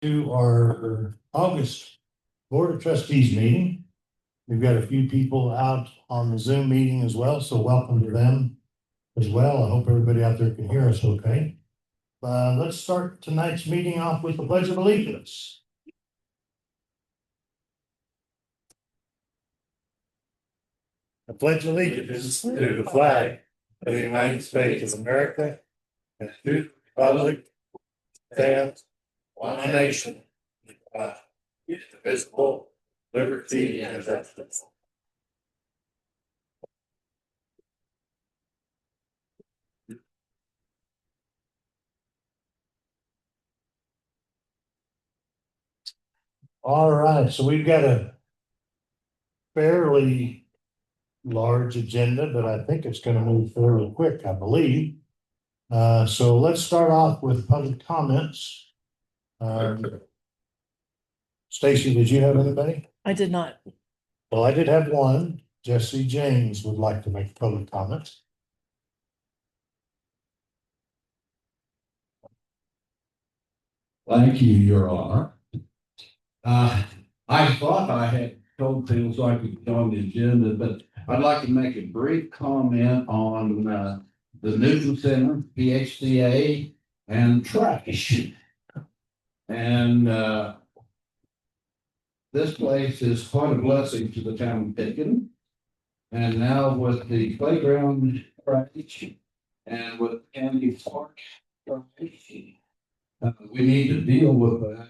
To our August Board of Trustees meeting. We've got a few people out on the Zoom meeting as well, so welcome to them as well. I hope everybody out there can hear us okay. Let's start tonight's meeting off with the Pledge of Allegiance. I pledge allegiance to the flag of the United States of America and to the republic stands one nation, indivisible, liberty and justice. All right, so we've got a fairly large agenda, but I think it's going to move fairly quick, I believe. So let's start off with public comments. Stacy, did you have anybody? I did not. Well, I did have one. Jesse James would like to make public comments. Thank you, Your Honor. I thought I had told people so I could go on the agenda, but I'd like to make a brief comment on the Newton Center, PHCA, and trash. And this place is quite a blessing to the town of Pitkin. And now with the playground trash and with Candy Park trash, we need to deal with that.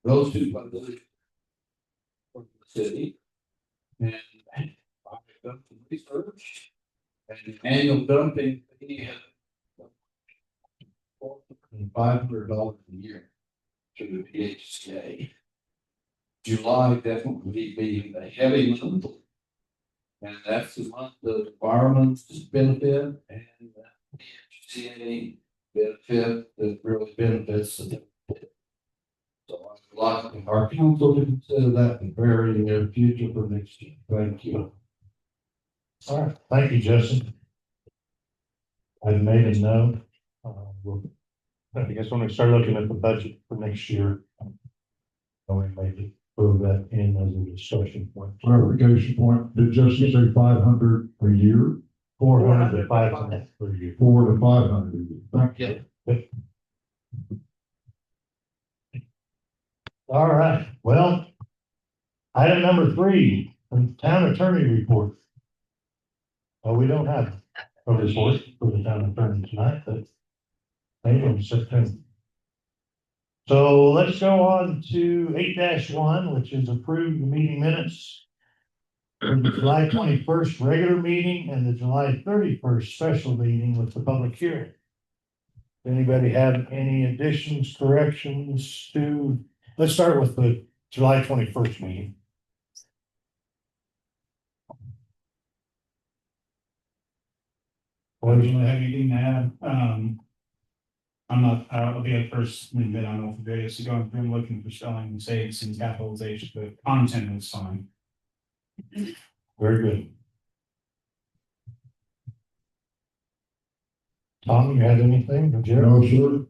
Those two places for the city. And I've done some research. And annual dumping fee $500 a year to the PHCA. July definitely being a heavy month. And that's the month of environment's benefit and PHCA benefit that really benefits the. So I'd like our council to consider that in the very near future for next year. Thank you. All right, thank you, Justin. I've made a note. I guess when we start looking at the budget for next year, we may put that in as a discussion point. Clarification point, did Justin say 500 a year? 400 to 500 per year. 400 to 500 a year. Thank you. All right, well, item number 3, town attorney report. Well, we don't have a report for the town attorney tonight, but maybe in September. So let's go on to 8-1, which is approved meeting minutes for the July 21st regular meeting and the July 31st special meeting with the public hearing. Anybody have any additions, corrections to? Let's start with the July 21st meeting. Well, we don't have anything to add. I'm not, I'll be at first admit I'm not various going through looking for spelling mistakes and capitalization, but content is fine. Very good. Tom, you had anything? No, sir.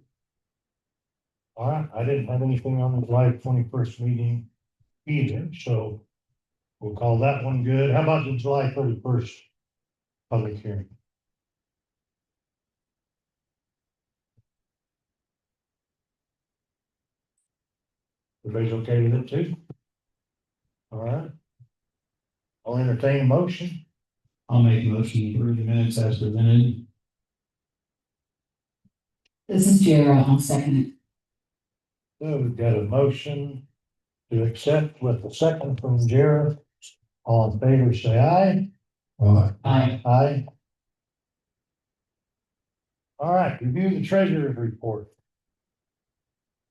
All right, I didn't have anything on the July 21st meeting either, so we'll call that one good. How about the July 31st public hearing? Everybody's okay with it too? All right. I'll entertain a motion. I'll make a motion to approve the minutes as presented. This is Jara, I'll second it. So we've got a motion to accept with a second from Jara. All in favor, say aye. Aye. Aye. All right, review the treasurer's report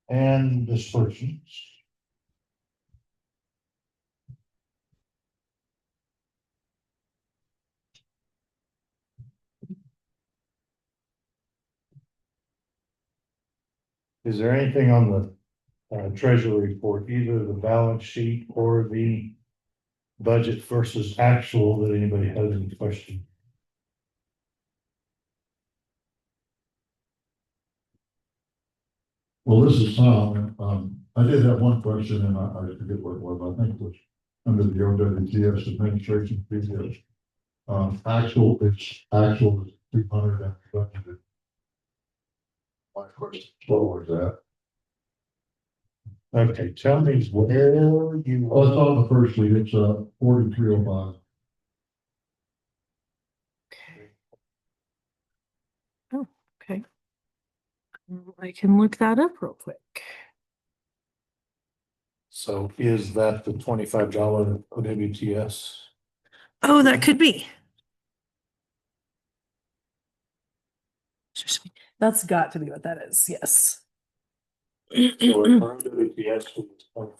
and disbursements. Is there anything on the treasury report, either the balance sheet or the budget versus actual, that anybody has any question? Well, this is Tom. I did have one question and I forget what it was. I think it was under the OWTS administration fee. Actual is 200 and budgeted. My question, what was that? Okay, tell me where you. Oh, it's on the first sheet. It's 4305. Okay. I can look that up real quick. So is that the $25 OWTS? Oh, that could be. That's got to be what that is. Yes. So our OWTS was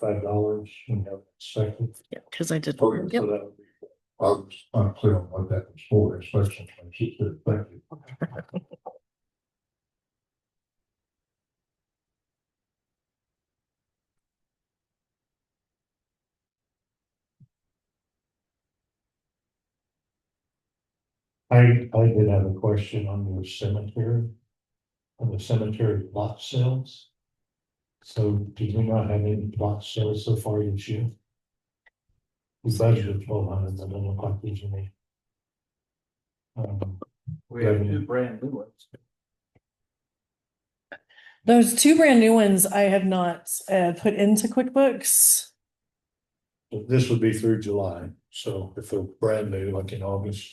$25 and have expected. Yeah, because I did. So Yep. that would be. I was unclear on what that was for, especially when she said, thank you. I did have a question on your cemetery, on the cemetery lot sales. So did we not have any lot sales so far this year? We budgeted 1,200, but it doesn't look like there's any. We have two brand new ones. Those two brand new ones I have not put into QuickBooks. This would be through July, so if they're brand new, like in August.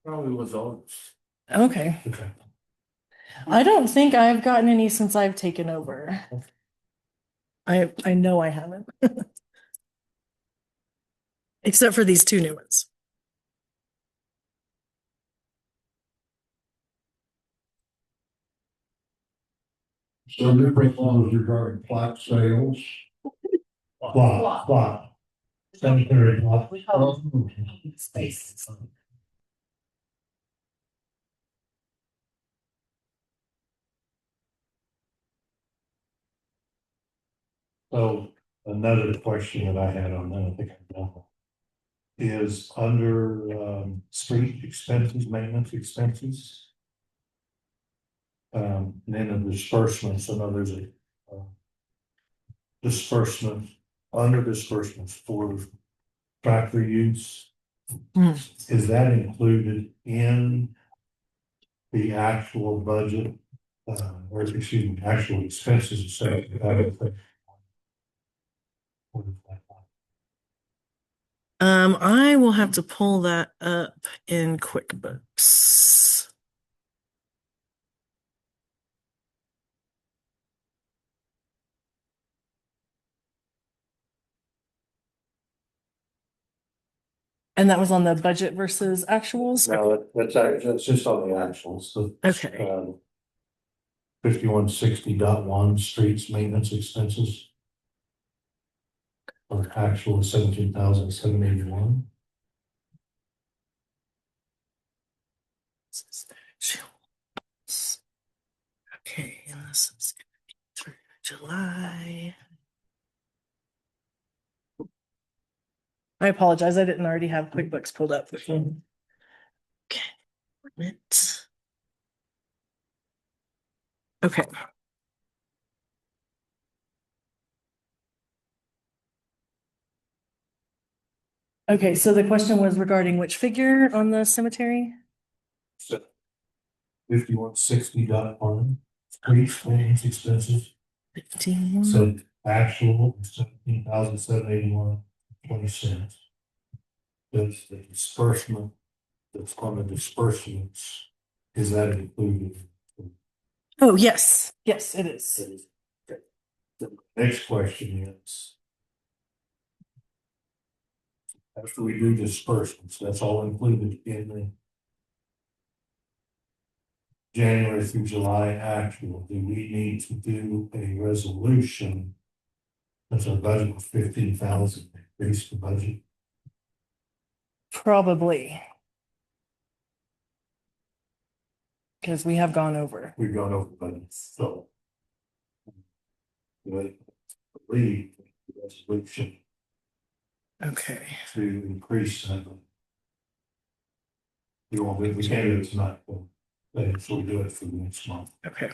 Probably was all. Okay. Okay. I don't think I've gotten any since I've taken over. I know I haven't. Except for these two new ones. So different laws regarding plot sales. Plot. Cemetery plot. We call it space. So another question that I had on that, I think I know, is under street expenses, maintenance expenses. And then the disbursements, I know there's a disbursement, under disbursements for tractor use. Hmm. Is that included in the actual budget? Or excuse me, actual expenses associated with it? I will have to pull that up in QuickBooks. And that was on the budget versus actuals? No, that's just on the actuals. So, Okay. 5160.1 streets maintenance expenses. Or actual 17,781. Okay, and this is through July. I apologize, I didn't already have QuickBooks pulled up. Okay. Okay. Okay, so the question was regarding which figure on the cemetery? 5160.1 streets maintenance expenses. 15. So actual 17,781.20. Does the disbursement that's on the disbursements, is that included? Oh, yes. Yes, it is. Okay. The next question is, after we do disbursements, that's all included in the January through July actual. Do we need to do a resolution? That's our budget was 15,000, increase the budget. Probably. Because we have gone over. We've gone over budget, so. I believe the resolution Okay. to increase that. You want, we can't do it tonight, but so we do it for the next month. Okay.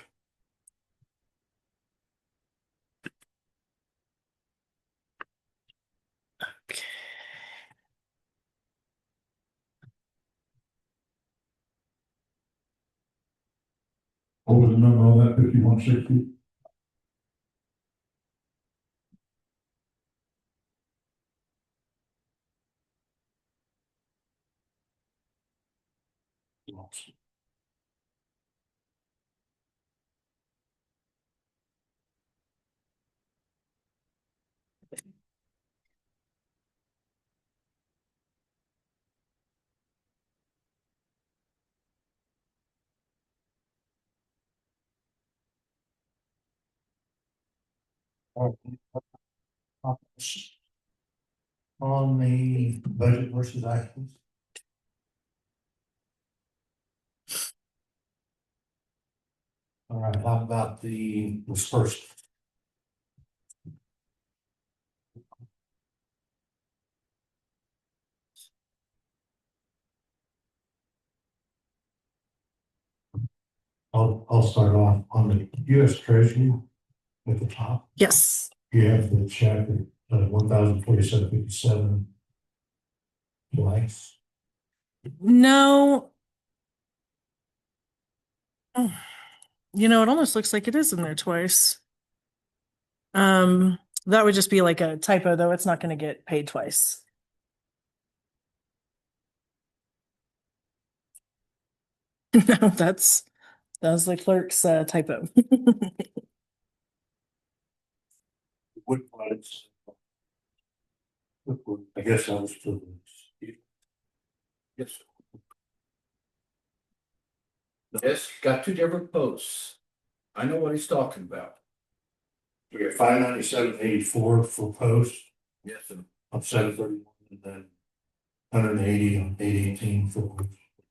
What was the number on that, 5160? On the budget versus actions. All right, how about the disbursement? I'll start off on the US Treasury at the top. Yes. You have the check at 1,047.57 blanks. No. Oh, you know, it almost looks like it is in there twice. That would just be like a typo, though. It's not going to get paid twice. No, that was the clerk's typo. What was? I guess I was still. Yes. Yes, got two different posts. I know what he's talking about. We got 597.84 for post Yes, sir. on 731, and then 180 on 818 for.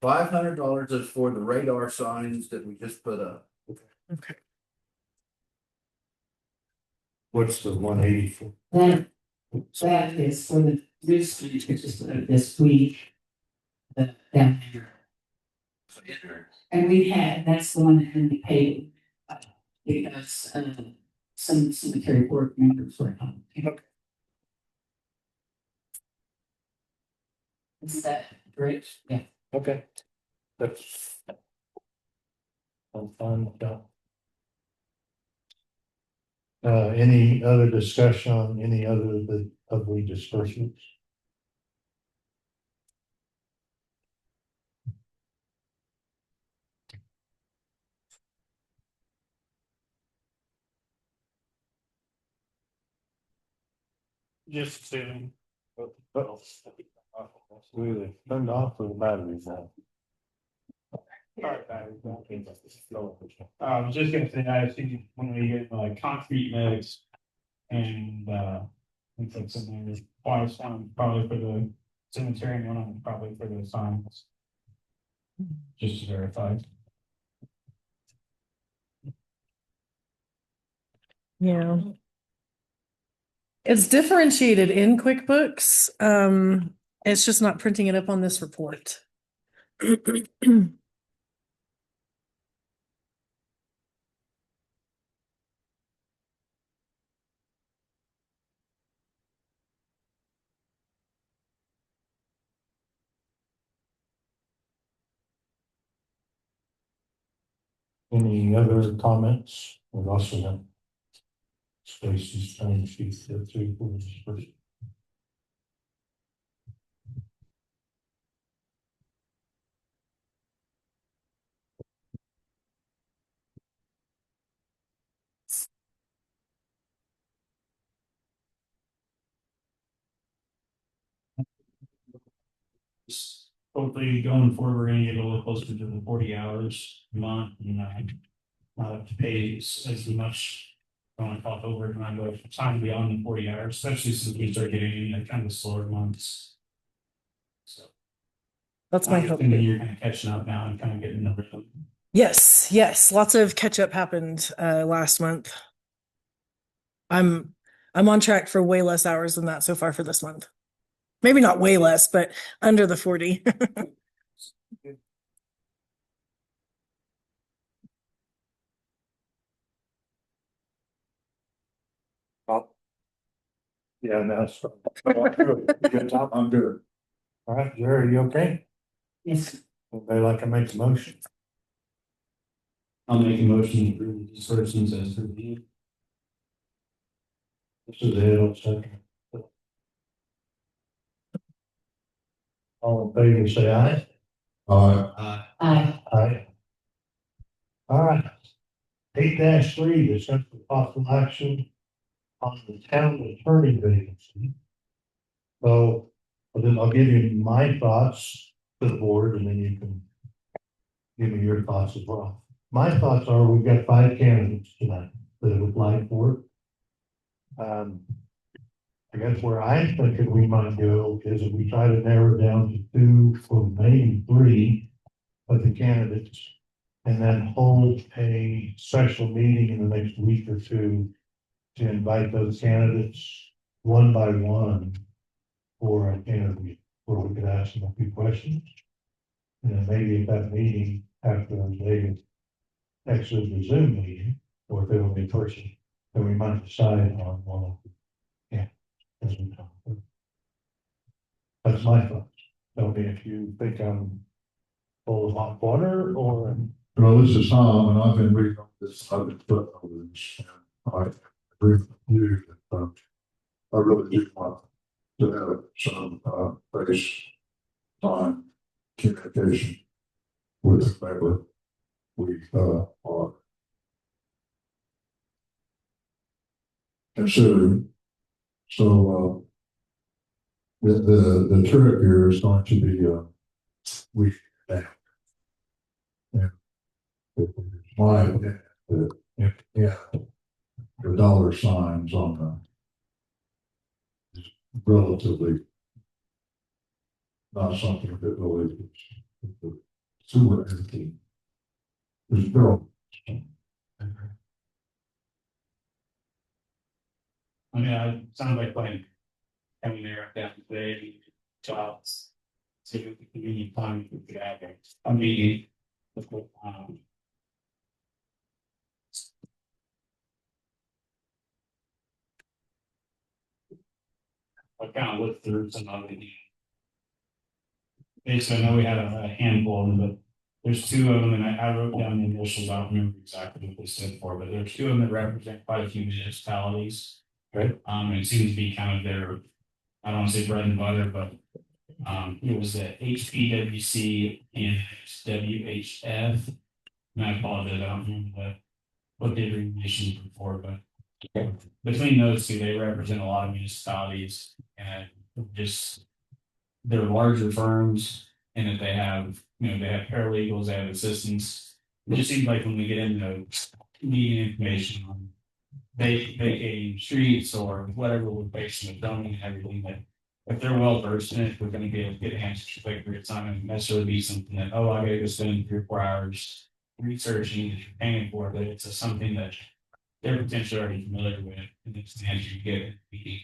$500 is for the radar signs that we just put up. Okay. What's the 180 for? That is for the news just this week. Down there. And that's the one that had to be paid. Because some cemetery board members were on. Okay. Is that great? Yeah. Okay. That's. I'm fine with that. Any other discussion on any other of the disbursements? Just assuming. We turned off the batteries now. I was just gonna say, I think when we get like concrete mix and it's like something twice, one probably for the cemetery and one probably for the signs. Just to verify. Yeah. It's differentiated in QuickBooks. It's just not printing it up on this report. Any other comments? We've also got Stacy's time sheet there too for the disbursement. Hopefully going forward, we're gonna get a little closer to the 40 hours a month and not have to pay as much. Going off over and I go time beyond the 40 hours, especially since we start getting in kind of slower months. So That's my hope. You're kind of catching up now and kind of getting the rhythm. Yes. Lots of catch up happened last month. I'm on track for way less hours than that so far for this month. Maybe not way less, but under the 40. Yeah, that's. Good job, I'm good. All right, Jerry, you okay? Yes. Anybody like to make a motion? I'll make a motion to approve the disbursements as reviewed. This is it, I'll second. All in favor, say aye. Aye. Aye. All right. 8-3, discuss the possible action on the town attorney vacancy. So, I'll give you my thoughts to the board, and then you can give me your thoughts as well. My thoughts are, we've got 5 candidates tonight that have applied for it. I guess where I'm thinking we might go is if we try to narrow it down to 2 or maybe 3 of the candidates, and then hold a special meeting in the next week or 2 to invite those candidates one by one for an interview, where we could ask them a few questions. And then maybe at that meeting, after they exit the Zoom meeting, or if it'll be in person, then we might decide on one of them. Yeah. As we talk. That's my thoughts. Tell me if you think I'm full of hot water or. Well, this is Tom, and I've been reading on this, I've been putting over this, and I agree with you that, I really do want to have some, base time communication with whoever we, are considering. So, the trick here is going to be, we, and my opinion, that, yeah, the dollar signs on the is relatively not something that really is super entity. There's no. I mean, it sounds like having there down today, jobs. So you can time to get out there. I mean, I kind of looked through some of the. Basically, I know we had a handful of them, but there's 2 of them, and I wrote down the initials. I don't remember exactly what they stood for, but there's 2 of them that represent quite a few municipalities. Right. And it seems to be kind of their, I don't want to say bread and butter, but it was the HPWC and WHF. And I apologize, I don't remember what the abbreviation before, but between those 2, they represent a lot of municipalities, and just they're larger firms, and that they have, they have paralegals, they have assistants. It just seems like when we get into needing information on vacating streets or whatever we're facing with zoning and everything, that if they're well versed in it, we're gonna be able to get answers quicker. It's not gonna necessarily be something that, oh, I gotta go spend 3 or 4 hours researching that you're paying for, but it's something that they're potentially already familiar with, and it's the answer you get at the meeting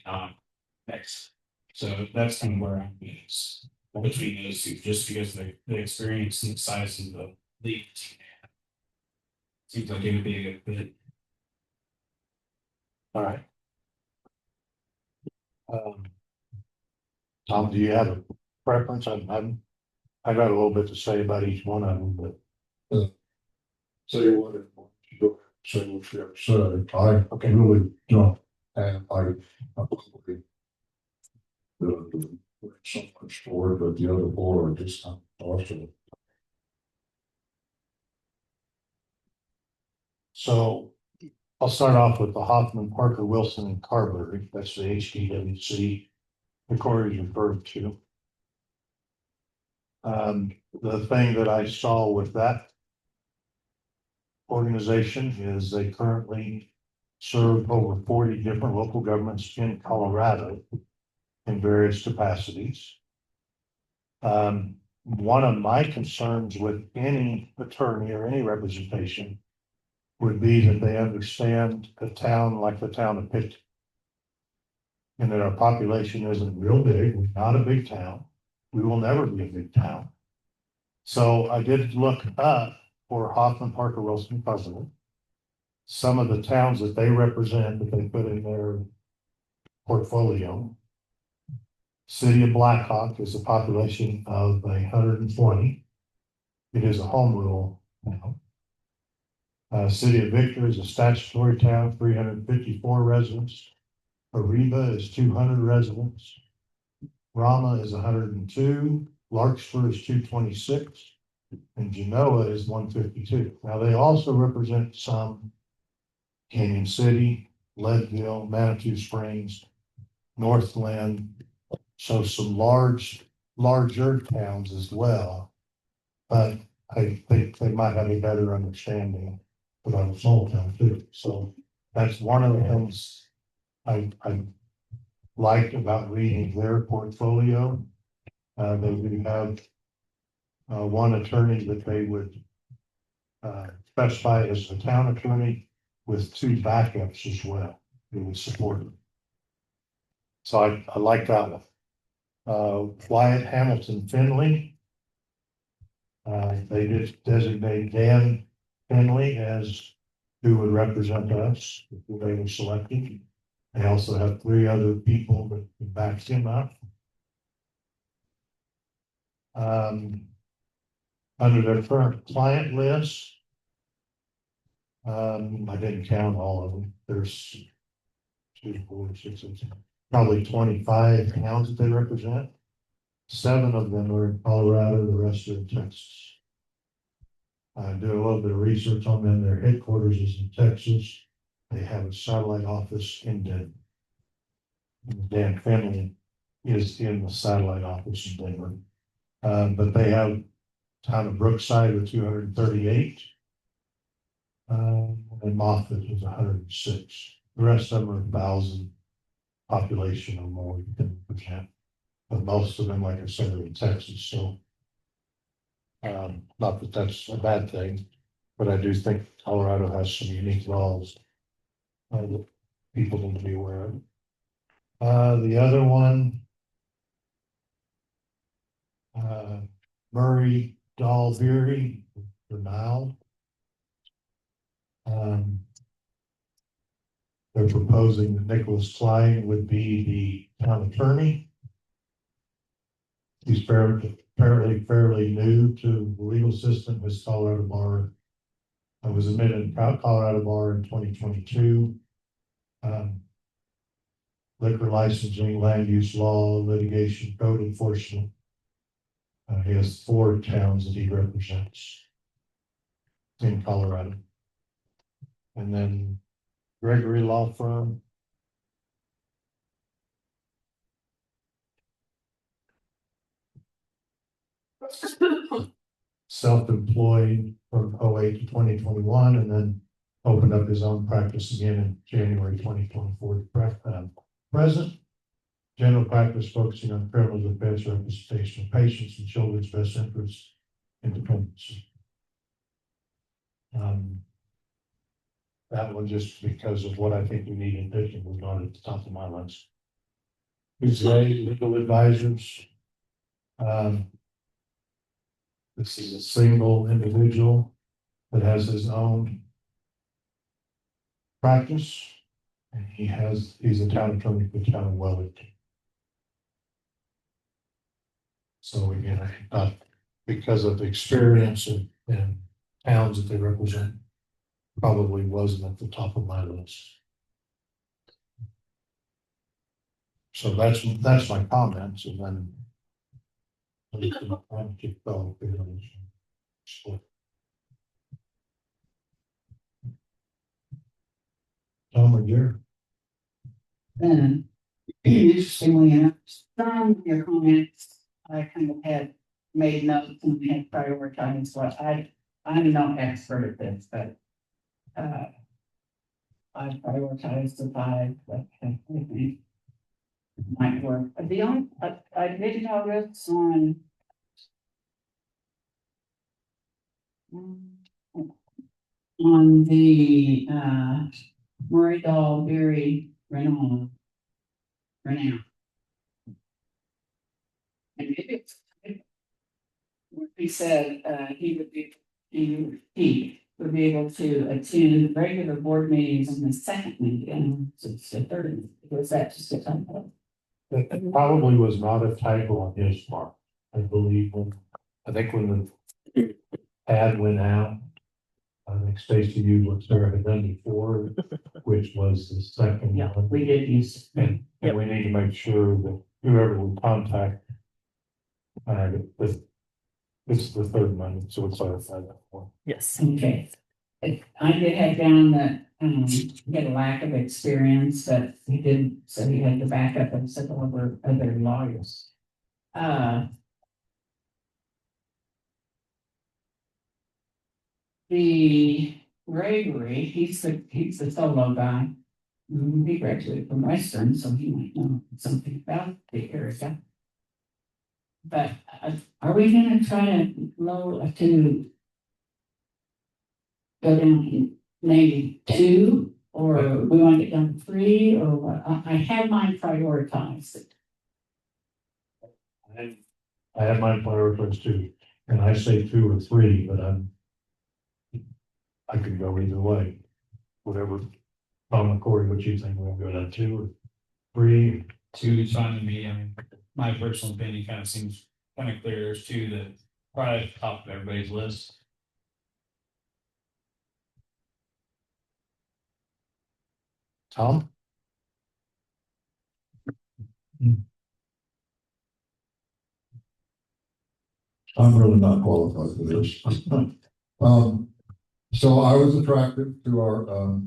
next. So that's kind of where I'm at between those 2, just because of the experience and the size of the league. Seems like it would be a good fit. All right. Tom, do you have a preference? I got a little bit to say about each one of them, but. Say what it wants to go, say what you have to say. I really don't, and I probably so much for it, but the other 4 are just not possible. So I'll start off with the Hoffman, Parker, Wilson, and Carberry. That's the HDWC the Corey's referred to. The thing that I saw with that organization is they currently serve over 40 different local governments in Colorado in various capacities. One of my concerns with any attorney or any representation would be that they understand a town like the town of Pitkin. And that our population isn't real big, we're not a big town. We will never be a big town. So I did look up for Hoffman, Parker, Wilson, Puzzle, some of the towns that they represent that they put in their portfolio. City of Blackhawk is a population of 120. It is a home rule now. City of Victor is a statutory town, 354 residents. Ariba is 200 residents. Rama is 102. Larkspur is 226. And Genoa is 152. Now, they also represent some Canyon City, Leadville, Manitou Springs, Northland. So some larger towns as well. But I think they might have a better understanding about a small town too. So that's one of the things I liked about reading their portfolio. They would have one attorney that they would specify as the town attorney with two backups as well who would support them. So I like that one. Wyatt Hamilton Finley. They did designate Dan Finley as who would represent us, who they were selected. They also have 3 other people that backed him up. Under their current client list, I didn't count all of them. There's 2, 4, 6, 8, probably 25 towns that they represent. 7 of them are in Colorado, the rest are in Texas. I did a little bit of research on them. Their headquarters is in Texas. They have a satellite office in Denver. Dan Finley is in the satellite office in Denver. But they have town of Brookside with 238. And Moffett is 106. The rest of them are 1,000 population or more, 10%. But most of them, like I said, are in Texas. So not that that's a bad thing, but I do think Colorado has some unique laws that people need to be aware of. The other one, Murray Dahlberry, Renal. They're proposing that Nicholas Klein would be the town attorney. He's apparently fairly new to the legal system. His Colorado bar was admitted in Colorado bar in 2022. Liquor licensing, land use law, litigation, code enforcement. He has 4 towns that he represents in Colorado. And then Gregory Law Firm. Self-employed from 08 to 2021, and then opened up his own practice again in January 2024. Present general practice focusing on criminal defense, representation of patients and children's best interests, independence. That one, just because of what I think we need in Pitkin, was not at the top of my list. Who's legal advisors? This is a single individual that has his own practice, and he's a town attorney for the town of Wellington. So again, I thought because of the experience and towns that they represent, probably wasn't at the top of my list. So that's my comments, and then Tom or Jerry? Interestingly enough, some of your comments, I kind of had made notes and had prioritized, so I'm no expert at this, but I prioritized the 5 that I think might work. The only, I did notice on the Murray Dahlberry Renown. And maybe he said he would be able to attend regular board meetings on the second meeting, it's the third. Was that just a typo? It probably was not a typo on his part. I believe when the ad went out, I think Stacy used what Sarah had done before, which was the second Yeah, one. we did use. And we need to make sure that whoever we contact, this is the third one, so we'll clarify that one. Yes. Okay. I did have down that, he had a lack of experience, but he did, so he had to back up and several other lawyers. The Gregory, he's the solo guy. He graduated from Western, so he might know something about the area. But are we gonna try to go down maybe 2, or we want to get down to 3, or what? I have mine prioritized. I have mine prioritized too, and I say 2 or 3, but I could go either way. Whatever, Tom McCory, what you think, we'll go down 2 or 3. 2 is fine to me. I mean, my personal opinion kind of seems kind of clear. There's 2 that probably at the top of everybody's list. Tom? I'm really not qualified for this. So I was attracted to our,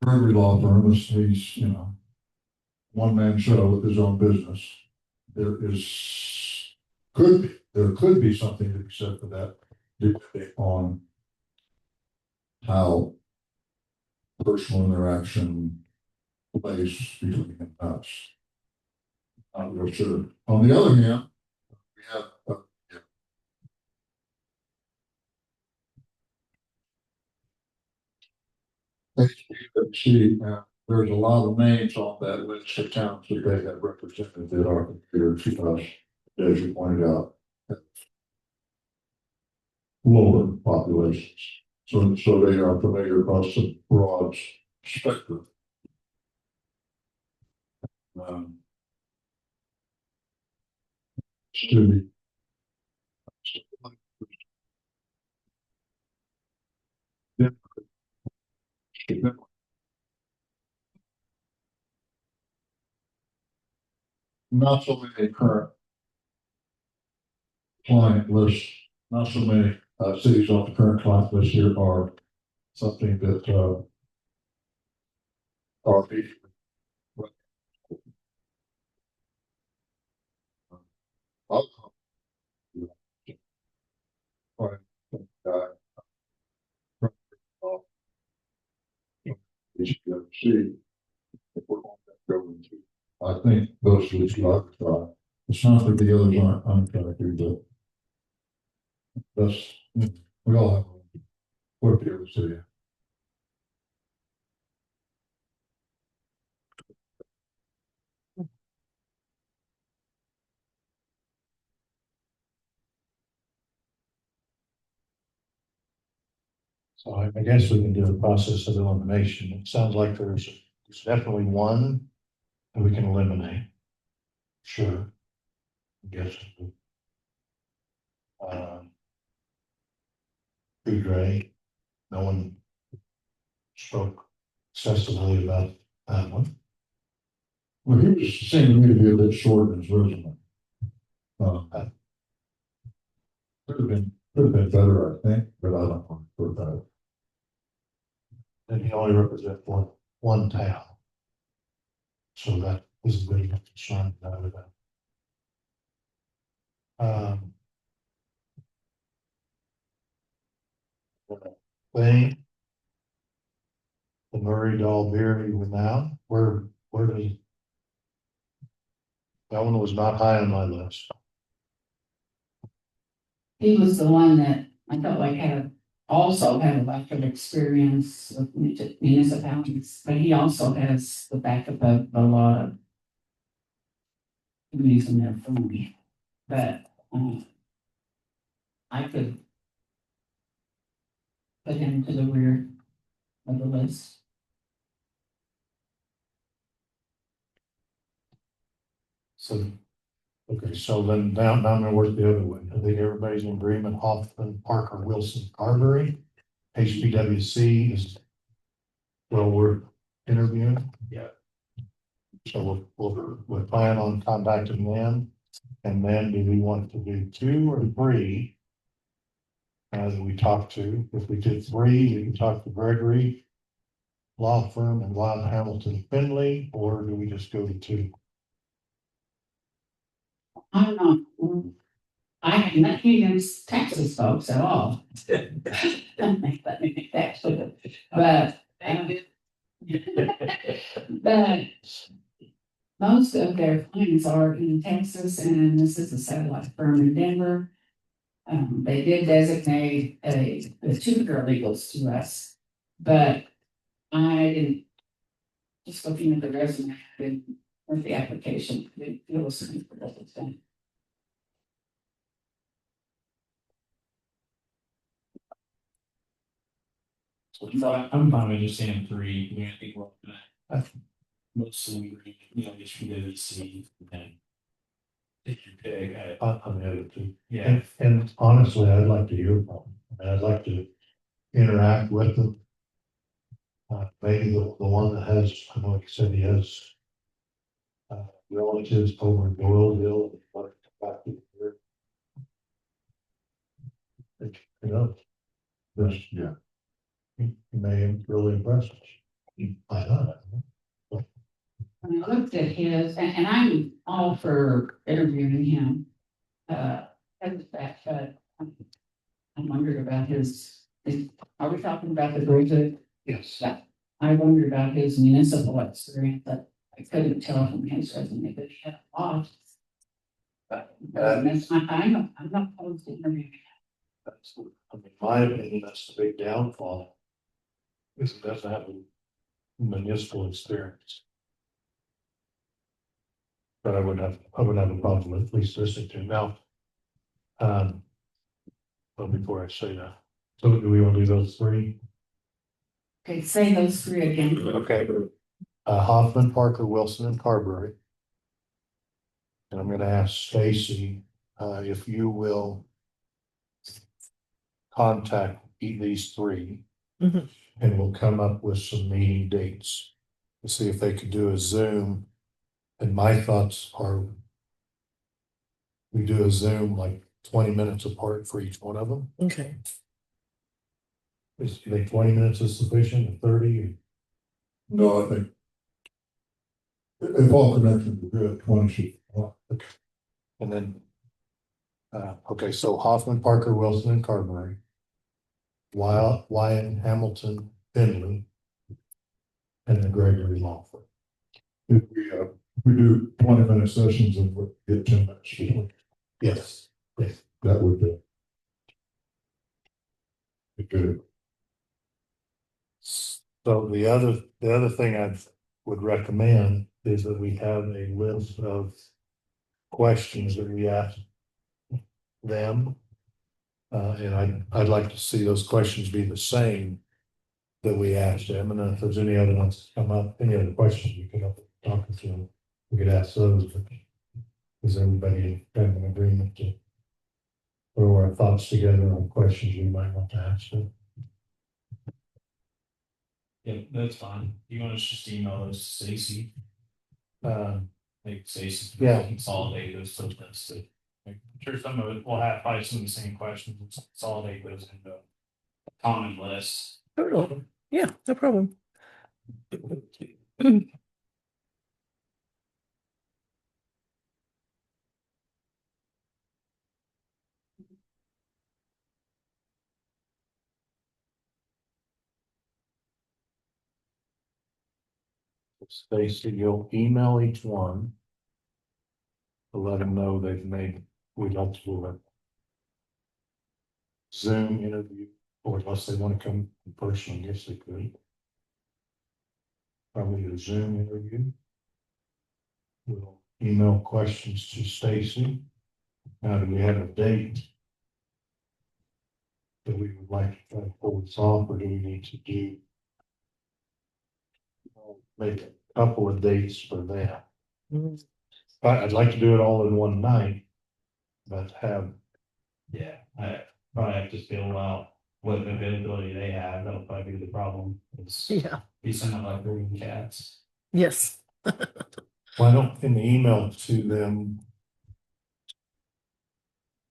Gregory law firm. He's, one-man show with his own business. There could be something to be said for that, depending on how personal interaction plays between him and us. Not real sure. On the other hand, we have, HPC, there's a lot of names on that list of towns that they have represented that are considered to us, as you pointed out, lower populations. So they are familiar across the broad spectrum. To be not so many current client lists, not so many cities on the current client list here are something that are people. I think those are the 2 I would try. It's not that the others aren't unattractive, but that's, we all have what appeals to you. So I guess we can do a process of elimination. It sounds like there's definitely one that we can eliminate. Sure. I guess. Gray, no one spoke excessively about that one. Well, he was seeming to me to be a bit short in his resume. Could have been better, I think, but I don't want to put that. And he only represents one town. So that is a bit of a concern about that. Thing. The Murray Dahlberry without, where does? That one was not high on my list. He was the one that I felt like also had a lack of experience with municipalities, but he also has the backup of a lot of communities in their phone. But I could put him to the rear of the list. So Okay, so then now I'm gonna work the other way. I think everybody's in agreement. Hoffman, Parker, Wilson, Carberry. HPWC is, well, we're interviewing. Yeah. So we'll plan on contacting them. And then do we want to do 2 or 3? That we talk to, if we did 3, we can talk to Gregory Law Firm and Wild Hamilton Finley, or do we just go to 2? I'm not, I have nothing against Texas folks at all. Let me make that clear. But, but most of their clients are in Texas, and this is a satellite firm in Denver. They did designate the 2 paralegals to us, but I didn't, just looking at the resume, or the application, it was something for that thing. So I'm fine with just saying 3. You know, I think we're all gonna mostly agree, you know, just for the C and take your pick. On the other 2. Yeah, And honestly, I'd like to hear from them, and I'd like to interact with them. Maybe the one that has, I know he said he has relatives over in Doyleville, but back to here. You know, Yes, yeah. he may really impress us. I don't know. When I looked at his, and I'm all for interviewing him, and the fact that I wondered about are we talking about the graduate? Yes. Yeah. I wondered about his municipal experience, but I couldn't tell from his resume that he had a lot. But I'm not opposed to interviewing. That's, I mean, my opinion, that's the big downfall. Is it doesn't have a municipal experience. But I wouldn't have a problem with at least listening to him now. Well, before I say that, so do we want to do those 3? Okay, say those 3 again. Okay. Hoffman, Parker, Wilson, and Carberry. And I'm gonna ask Stacy, if you will contact these 3. Mhm. And we'll come up with some meeting dates to see if they could do a Zoom. And my thoughts are we do a Zoom like 20 minutes apart for each one of them. Okay. Is you think 20 minutes is sufficient, or 30? No, I think if all connections are good, 20 should. And then, okay, so Hoffman, Parker, Wilson, and Carberry. Wyatt, Hamilton, Finley. And the Gregory Law Firm. If we do 20-minute sessions and we get 10 minutes between, Yes. that would be good. So the other thing I would recommend is that we have a list of questions that we ask them. And I'd like to see those questions be the same that we asked them. And then if there's any other ones that come up, any other questions we could have talking to them, we could ask those. But is everybody kind of in agreement to throw our thoughts together on questions we might want to ask them? yeah, that's fine. You want to just email those to Stacy? Like Stacy. Yeah. Consolidate those to lists. I'm sure some of it will have probably some of the same questions. We'll consolidate those into a common list. Totally. Yeah, no problem. Stacy, you'll email each one to let them know they've made, we'd like to do a Zoom interview, or unless they want to come in person, I guess they could. Probably a Zoom interview. We'll email questions to Stacy. Now, do we have a date that we would like to try to pull this off, or do we need to do make a couple of dates for that? Mm. I'd like to do it all in one night, but have, Yeah, I probably have to fill out what availability they have. That'll probably be the problem. It's Yeah. be something like herding cats. Yes. why don't, in the email to them,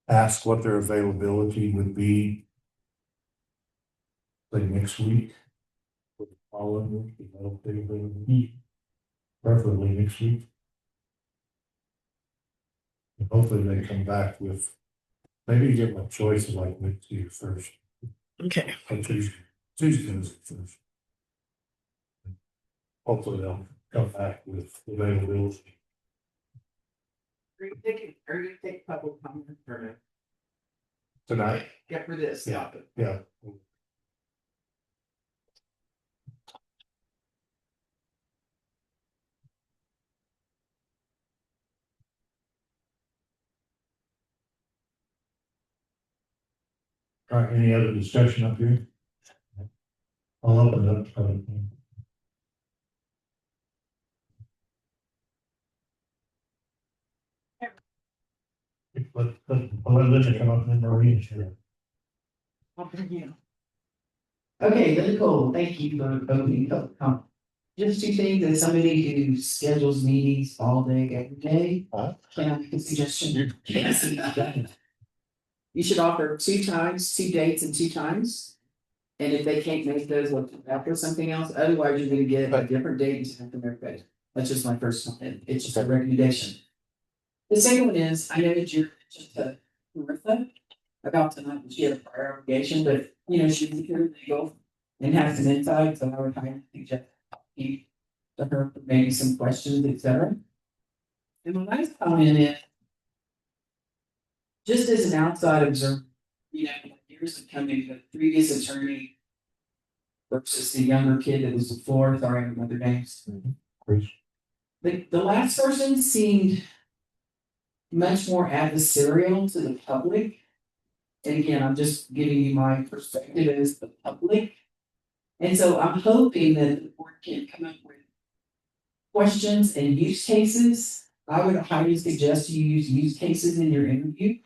ask what their availability would be, like next week? Or the following week, you know, if they're available. Preferably next week. And hopefully they come back with, maybe give them a choice of like Wednesday or Thursday, Okay. or Tuesday is the first. Hopefully they'll come back with availability. Are you take public comment or Tonight, get for this? yeah, yeah. All right, any other discussion up here? I'll open it up. Let Linda come up and then Maureen should. Okay, Linda Cole, thank you for opening public comment. Just two things, as somebody who schedules meetings all day, every day, can I make a suggestion? You should offer 2 times, 2 dates and 2 times. And if they can't make those, look after something else, otherwise you're gonna get a different date and time from everybody. That's just my first one, it's just a recommendation. The second one is, I know that you're just Martha about tonight, she had a prior obligation, but you know, she's here legal and has some insight, so I would highly suggest you to her for maybe some questions, etc. And my last comment is, just as an outside observer, you know, years of coming, the previous attorney versus the younger kid that was before, sorry, I don't remember their names. The last person seemed much more adversarial to the public. And again, I'm just giving you my perspective as the public. And so I'm hoping that the board can come up with questions and use cases. I would highly suggest you use cases in your interview.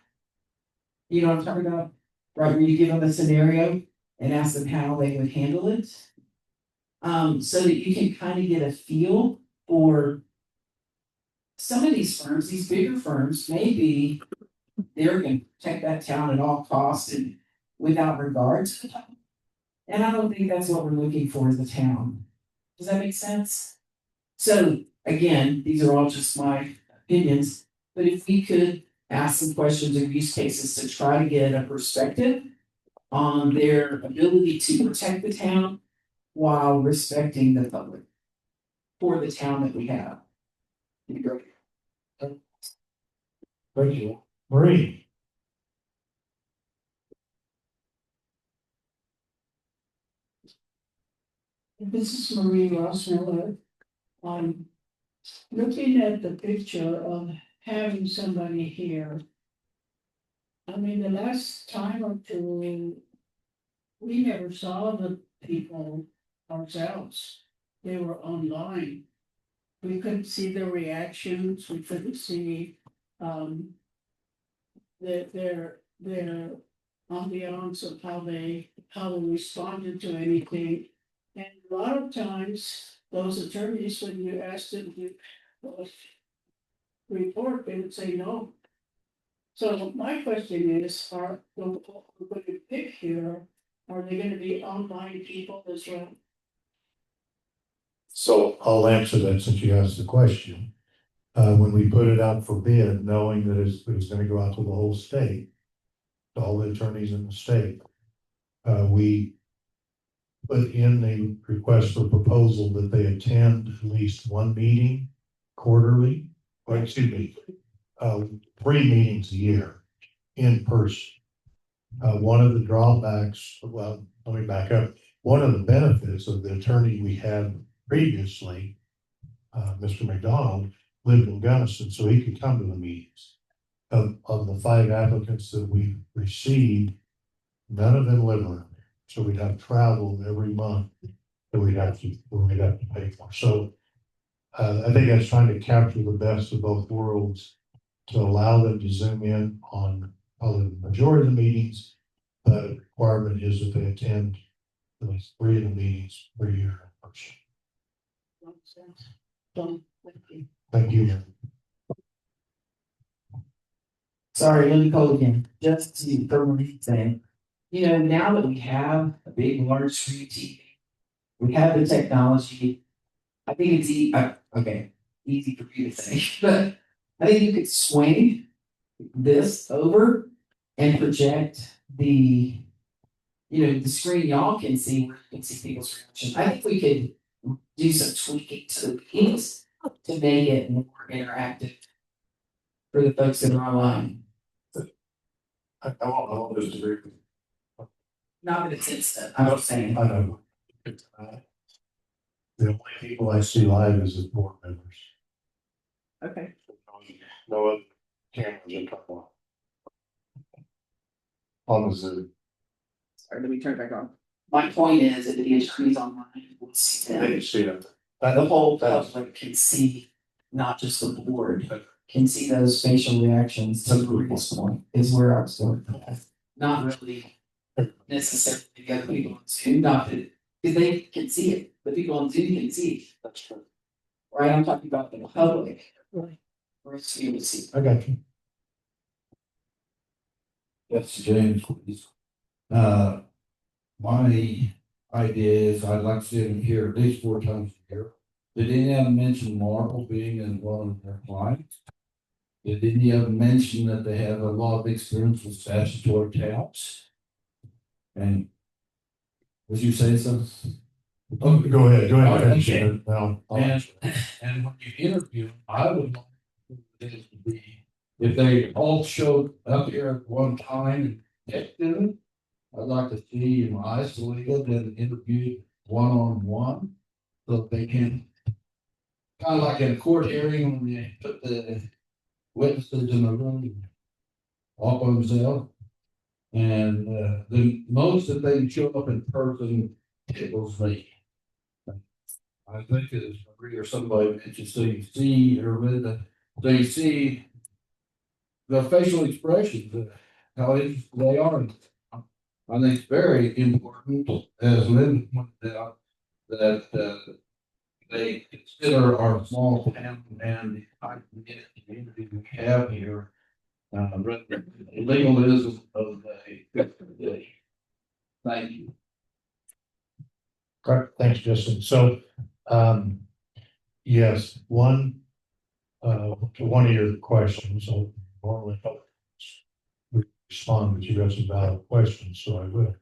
You know what I'm talking about? Right, where you give them a scenario and ask them how they would handle it. So that you can kind of get a feel for some of these firms, these bigger firms, maybe they're going to protect that town at all costs and without regards. And I don't think that's what we're looking for as a town. Does that make sense? So again, these are all just my opinions, but if we could ask some questions or use cases to try to get a perspective on their ability to protect the town while respecting the public for the town that we have. It'd be great. Thank you. Maureen. This is Marie Rossmiller. Looking at the picture of having somebody here. I mean, the last time or two, we never saw the people ourselves. They were online. We couldn't see their reactions, we couldn't see, their ambiance of how they responded to anything. And a lot of times, those attorneys, when you ask them to report, they would say no. So my question is, are the people we're going to pick here, are they gonna be online people as well? So I'll answer that since you asked the question. When we put it out for bid, knowing that it was gonna go out to the whole state, to all the attorneys in the state, we put in the request for proposal that they attend at least one meeting quarterly, or excuse me, 3 meetings a year in person. One of the drawbacks, well, let me back up. One of the benefits of the attorney we had previously, Mr. McDonald, lived in Gunnison, so he could come to the meetings. Of the 5 applicants that we received, none of them live around there. So we'd have travel every month that we'd have to pay for. So I think that's trying to capture the best of both worlds to allow them to zoom in on probably the majority of the meetings. The requirement is that they attend at least 3 of the meetings per year. Don't. Thank you. Sorry, let me call again, just to thoroughly say, you know, now that we have a big, large screen TV, we have the technology. I think it's okay, easy for you to say, but I think you could swing this over and project the, you know, the screen y'all can see, where you can see people's reaction. I think we could do some tweaking to the meetings to make it more interactive for the folks that are online. I'll disagree. Not that it's instant, I'm just saying. I know. The only people I see live is as board members. Okay. No other cameras that come on. On the Zoom. Sorry, let me turn it back on. My point is, if the attorneys online will see They them, can see them. the whole public can see, not just the board, can see those facial reactions to Maria's point, is where I was going. Not really necessarily the other people on Zoom, not that, because they can see it, the people on Zoom can see it. That's true. Right, I'm talking about the public. Right. For us to be able to see. I got you. Yes, James, please. My idea is I'd like to see them here at least 4 times a year. Did any of them mention Marple being in one of their clients? Did any of them mention that they have a lot of experience with statutory towns? And would you say so? Oh, go ahead. Okay. Now, And when you interview, I would like this to be, if they all showed up here at one time and picked them, I'd like to see them isolated and interviewed one-on-one. So they can, kind of like in a court hearing, when they put the witnesses in the room all by themselves. And the most that they can show up in person tickles me. I think it's Marie or somebody mentioned, so you see, or with the, so you see the facial expressions, how they are. I think it's very important, as Lynn pointed out, that they consider our small town and the tight knit community we have here. Legalism of the day. Thank you. correct. Thanks, Justin. So, yes, to one of your questions, so normally we respond, but you got some valid questions, so I will.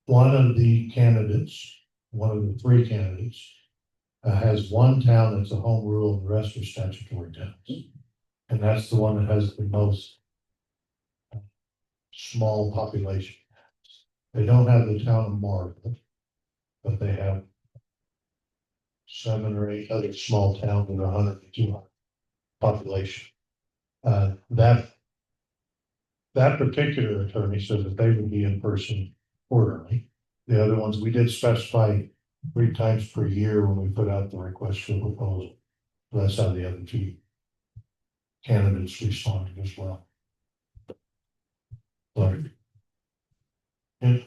One of the candidates, one of the 3 candidates, has one town that's a home rule and the rest are statutory towns. And that's the one that has the most small population. They don't have the town of Marvin, but they have 7 or 8 other small towns with 100 to 200 population. That particular attorney said that they would be in person quarterly. The other ones, we did specify 3 times per year when we put out the request for proposal. So that's how the other 2 candidates responded as well. So, yeah.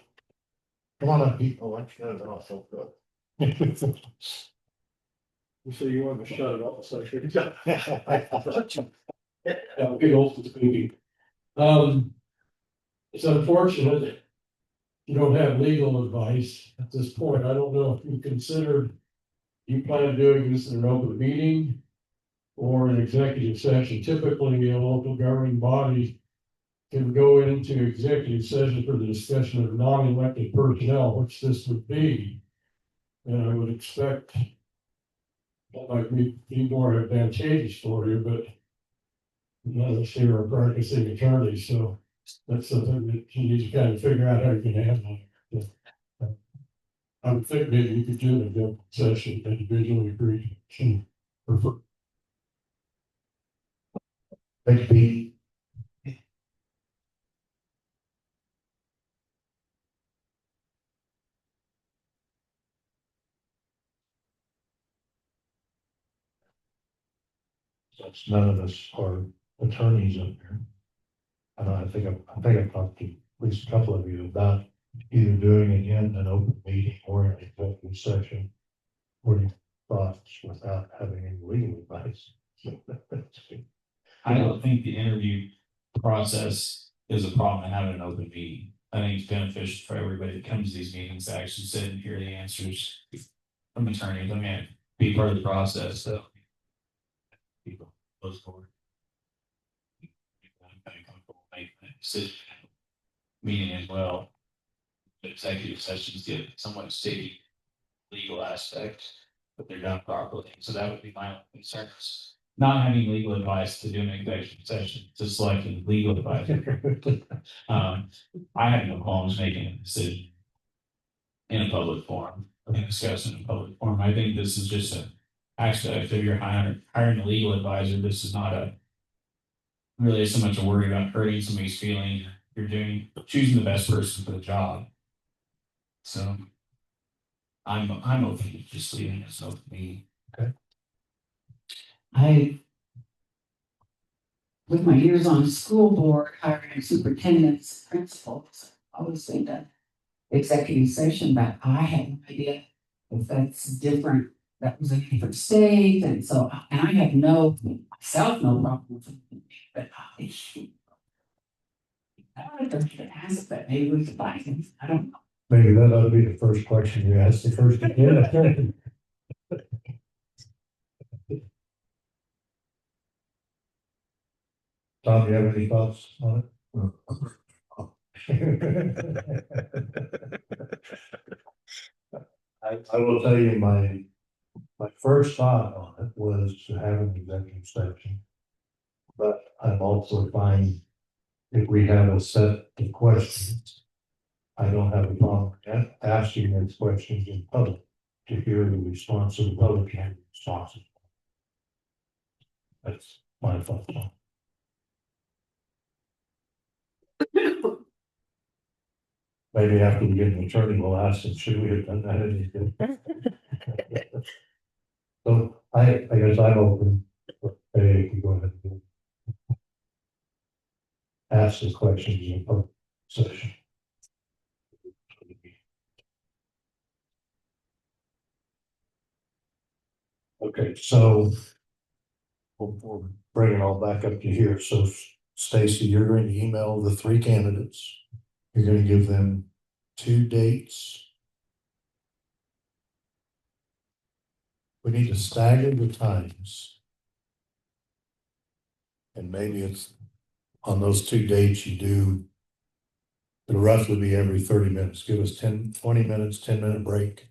Come on up, Pete. Oh, I shut it off so good. You say you want to shut it off, so I should. Big old speaking. It's unfortunate that you don't have legal advice at this point. I don't know if you considered you plan on doing this in an open meeting or an executive session. Typically, a local governing body can go into executive session for the discussion of non-elected personnel, which this would be. And I would expect that might be more advantageous for you, but none of us here are practicing attorneys, so that's something that you need to kind of figure out how you're gonna handle it. I would think maybe you could do a good session individually agree. Thank you, Pete. since none of us are attorneys up here. And I think I talked to at least a couple of you about either doing it in an open meeting or an executive session. What are your thoughts without having any legal advice? I don't think the interview process is a problem in having an open meeting. I think it's beneficial for everybody that comes to these meetings to actually sit and hear the answers from attorneys. I mean, be part of the process, so. People close forward. I'm kind of comfortable making that decision. Meeting as well. The executive sessions get somewhat sticky legal aspects, but they're done properly. So that would be my only concerns. Not having legal advice to do an executive session, to selecting legal advice. I have no qualms making a decision in a public forum, and discussing in a public forum. I think this is just a aspect of your hiring a legal advisor. This is not a really so much a worry about hurting somebody's feelings. You're choosing the best person for the job. So I'm okay with just leaving it so to me. With my years on school board, hiring superintendents, principals, I always say that executive session, but I had no idea if that's different. That was a different state, and so, and I have no problem with it, but I don't even ask that, maybe we could buy things, I don't know. Maybe that ought to be the first question you ask the first again. Tom, you have any thoughts on it? I will tell you, my first thought on it was to have an executive session. But I'm also fine if we have a set of questions. I don't have a problem asking those questions in public to hear the response of the public and the response. That's my thought. Maybe after we get an attorney, we'll ask them, should we have done that anything? So I guess I'm open. Hey, you go ahead and ask the questions in a public session. Okay, so we'll bring it all back up to here. So Stacy, you're going to email the 3 candidates. You're going to give them 2 dates. We need to stagger the times. And maybe it's on those 2 dates you do, it'll roughly be every 30 minutes. Give us 20 minutes, 10-minute break.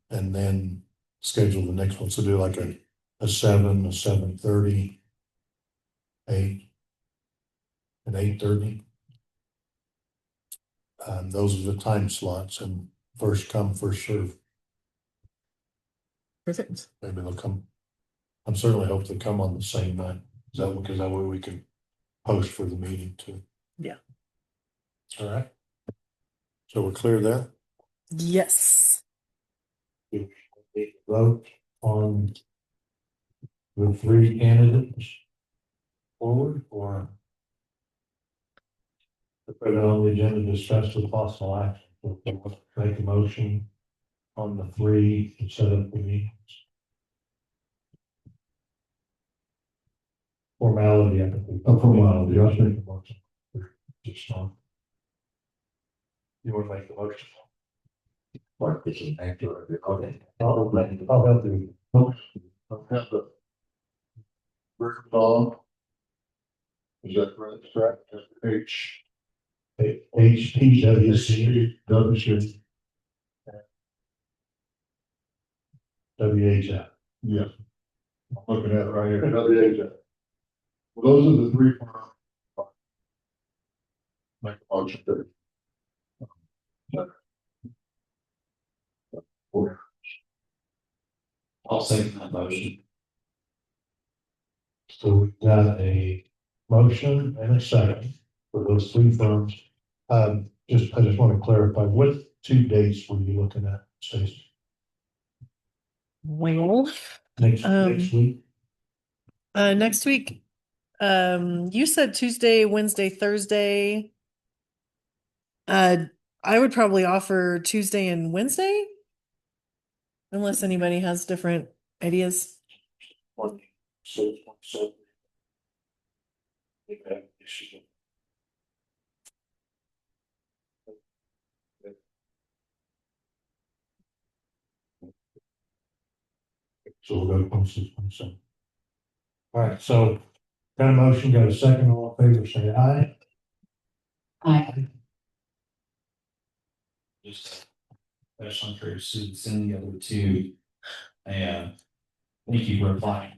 And then schedule the next one. So do like a 7, a 7:30, 8, and 8:30. Those are the time slots, and first come, first serve. Perfect. Maybe they'll come. I'm certainly hope they come on the same night. Because that way we can post for the meeting too. Yeah. All right. So we're clear there. Yes. Vote on the 3 candidates forward, or to put it on the agenda to discuss with possible action. Make a motion on the 3 and set up the meetings. Formality, I think. Formality, I'll make the motion. Just on. You want to make the motion? What is it? Okay. I'll help you. I'll have the first dog. Is that correct? HPWC, WC. WHF. Yeah. I'm looking at it right here, WHF. Well, those are the 3 firms. Make a motion to. I'll second that motion. So we've got a motion and a second for those 3 firms. I just want to clarify, what 2 dates were you looking at, Stacey? Well, next Um, week? Next week, you said Tuesday, Wednesday, Thursday. I would probably offer Tuesday and Wednesday, unless anybody has different ideas. So we'll go to 26, 27. All right, so got a motion, got a second, all in favor, say aye. I, Just that's unfair to send the other two. And thank you for applying.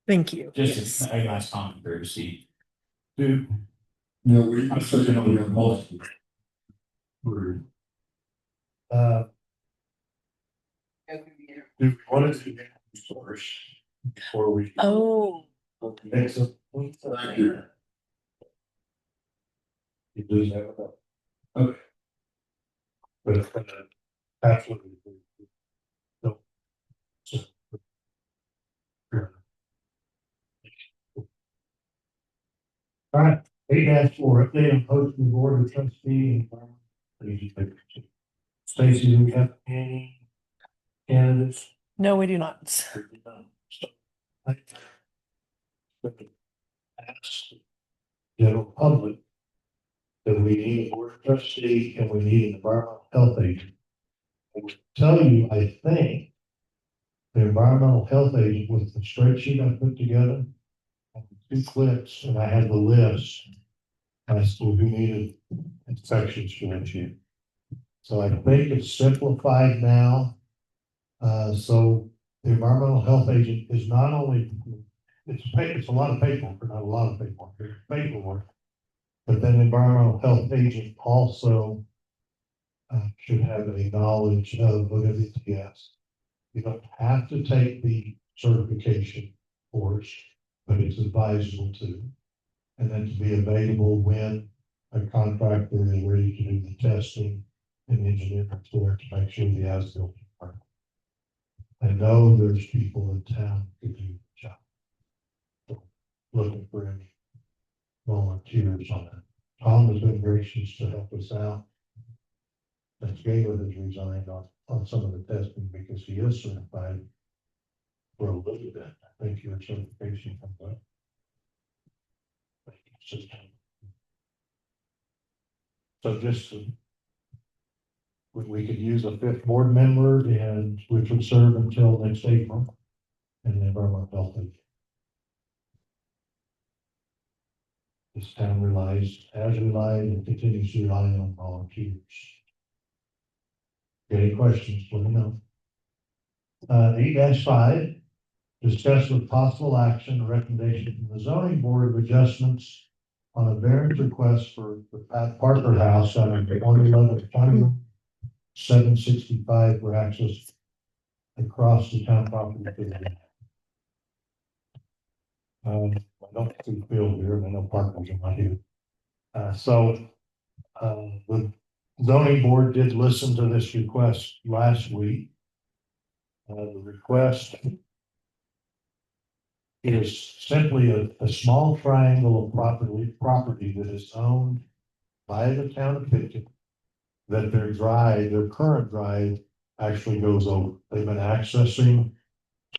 Thank you. Just Yes. a nice common courtesy. Do, No, we. I'm certain it'll be a multi. uh, do we want to do first before we? Oh, Next up. Thank you. You lose that. Okay. But absolutely. No. So. All right, 8-4, update on posting board of trustee. Stacy, do we have any candidates? no, we do not. Ask general public that we need a board of trustee and we need an environmental health agent. I will tell you, I think the environmental health agent with the spreadsheet I put together, 2 clicks, and I had the list as to who needed inspection spreadsheet. So I think it's simplified now. So the environmental health agent is not only, it's a lot of paperwork, not a lot of paperwork, it's paperwork. But then the environmental health agent also should have a knowledge of WTS. You don't have to take the certification course, but it's advisable to. And then to be available when a contractor is ready to do the testing and engineering for it to make sure the as-built are. I know there's people in town who do the job. So, looking for any volunteers on that. Tom has been gracious to help us out. And Galen has resigned on some of the testing because he is certified for a little bit. I think your certification comes up. So just to, we could use a 5th board member and which would serve until next April. And the environmental health agent. This town has relied and continues to rely on volunteers. Any questions, let me know. 8-5, discuss with possible action, a recommendation from the zoning board of adjustments on a variance request for the Pat Parker House on 111 765 for access across the town property. I don't see Phil here, and I know Parker's in my here. The zoning board did listen to this request last week. The request is simply a small triangle of property that is owned by the town of Pitkin, that their current drive actually goes over. They've been accessing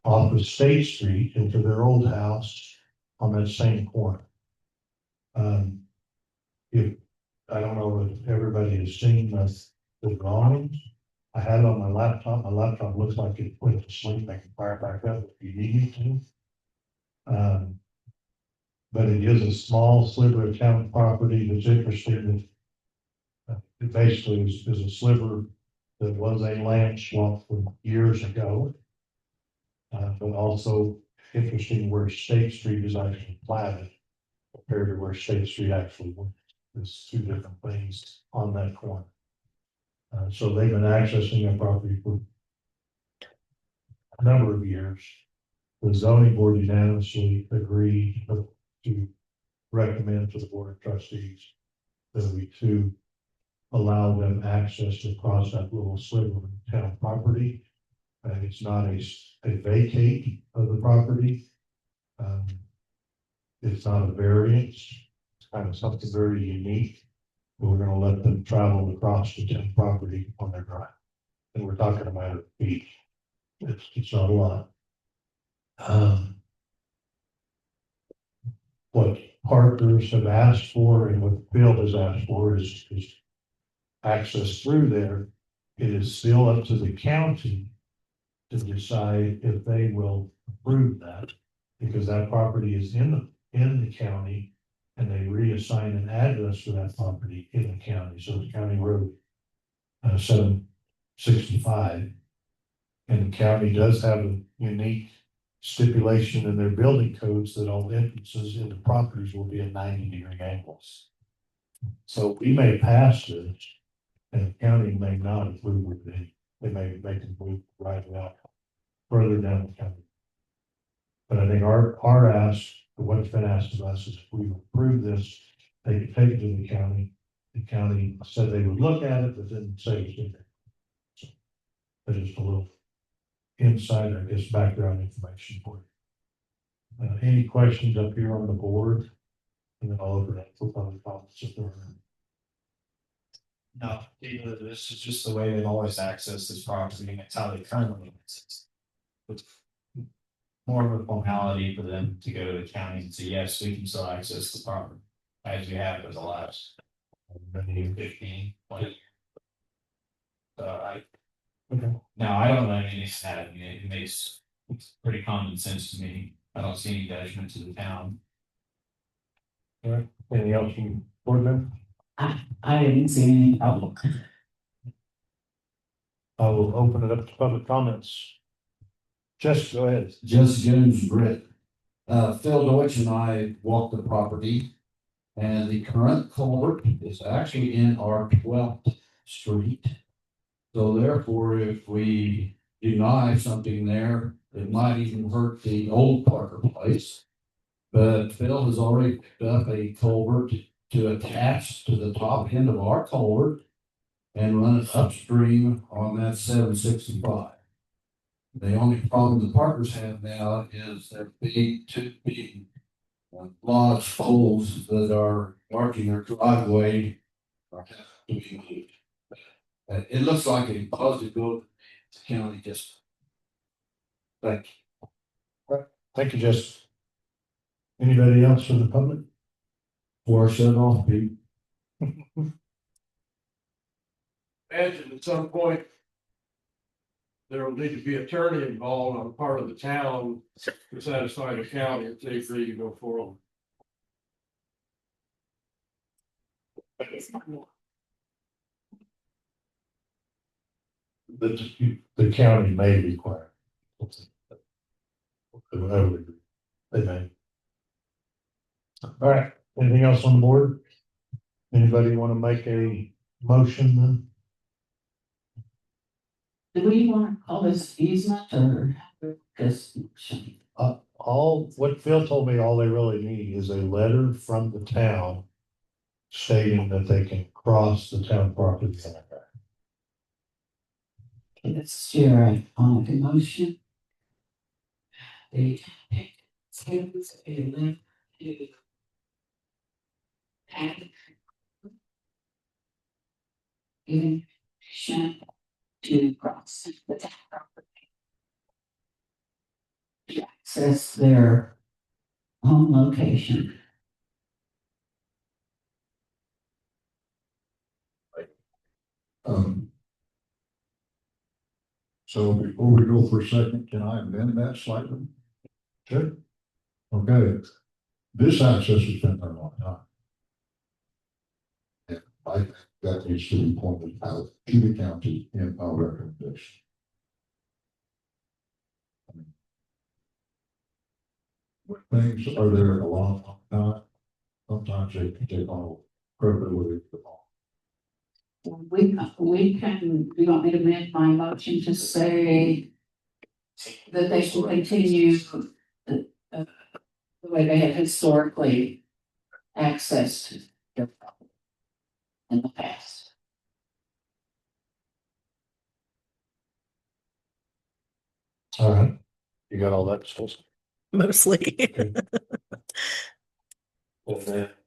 off of State Street into their old house on that same corner. If I don't know if everybody has seen the drawings. I had it on my laptop. My laptop looks like it went to sleep. I can fire it back up if you need me to. But it is a small sliver of town property that's interesting. It basically is a sliver that was a land swamp from years ago. But also interesting where State Street is actually platted compared to where State Street actually went. There's 2 different things on that corner. So they've been accessing that property for a number of years. The zoning board unanimously agreed to recommend to the board of trustees that we to allow them access to cross that little sliver of town property. It's not a vacate of the property. It's not a variance. It's kind of something very unique. We're gonna let them travel across the town property on their drive. And we're talking about a feet. It's not a lot. What partners have asked for and what Bill has asked for is access through there. It is still up to the county to decide if they will approve that, because that property is in the county, and they reassign an address for that property in the county, so it's County Road 765. And the county does have a unique stipulation in their building codes that all entrances into properties will be at 90-degree angles. So we may pass this, and the county may not approve of it. They may make them move right out further down the county. But I think our ask, what's been asked of us, is if we approve this, they could take it to the county. The county said they would look at it, but didn't say it's in there. So, but just a little insight, I guess, background information for you. Any questions up here on the board? And then I'll open it for public comments if there are. No, this is just the way they've always accessed this property, and it's how they currently access it. It's more of a formality for them to go to the county and say, yes, we can still access the property, as we have for the last 15, 20 years. Now, I don't know any of that. I mean, it makes it's pretty common sense to me. I don't see any detriment to the town. All right, anything else from board member? I didn't see any problem. I will open it up to public comments. Just go ahead. Jesse Jones, Britt. Phil Deutsch and I walked the property, and the current culvert is actually in our 12th street. So therefore, if we deny something there, it might even hurt the old Parker place. But Phil has already picked up a culvert to attach to the top end of our culvert and run it upstream on that 765. The only problem the Parkers have now is their two big lodge poles that are marking their driveway are have to be moved. It looks like a positive goal to the county just. Thank you. Thank you, Jess. Anybody else from the public? Before I shut off, Pete. Imagine at some point. There will need to be attorney involved on the part of the town to satisfy the county if they agree to go forward. The county may require. They may. All right, anything else on the board? Anybody want to make a motion then? Do we want to call this easement or because All, what Phil told me, all they really need is a letter from the town stating that they can cross the town property. it's your on the motion? They schedule a link to add information to cross the town property. To access their home location. So before we go for a second, can I amend that slightly? Sure. Okay, this access has been there a long time. And I think that needs to be pointed out to the county in our recommendation. When things are there a long time, sometimes they can take on credibility. We can, you want me to amend my motion to say that they should continue the way they have historically accessed their property in the past. All right. You got all that stuff. Mostly.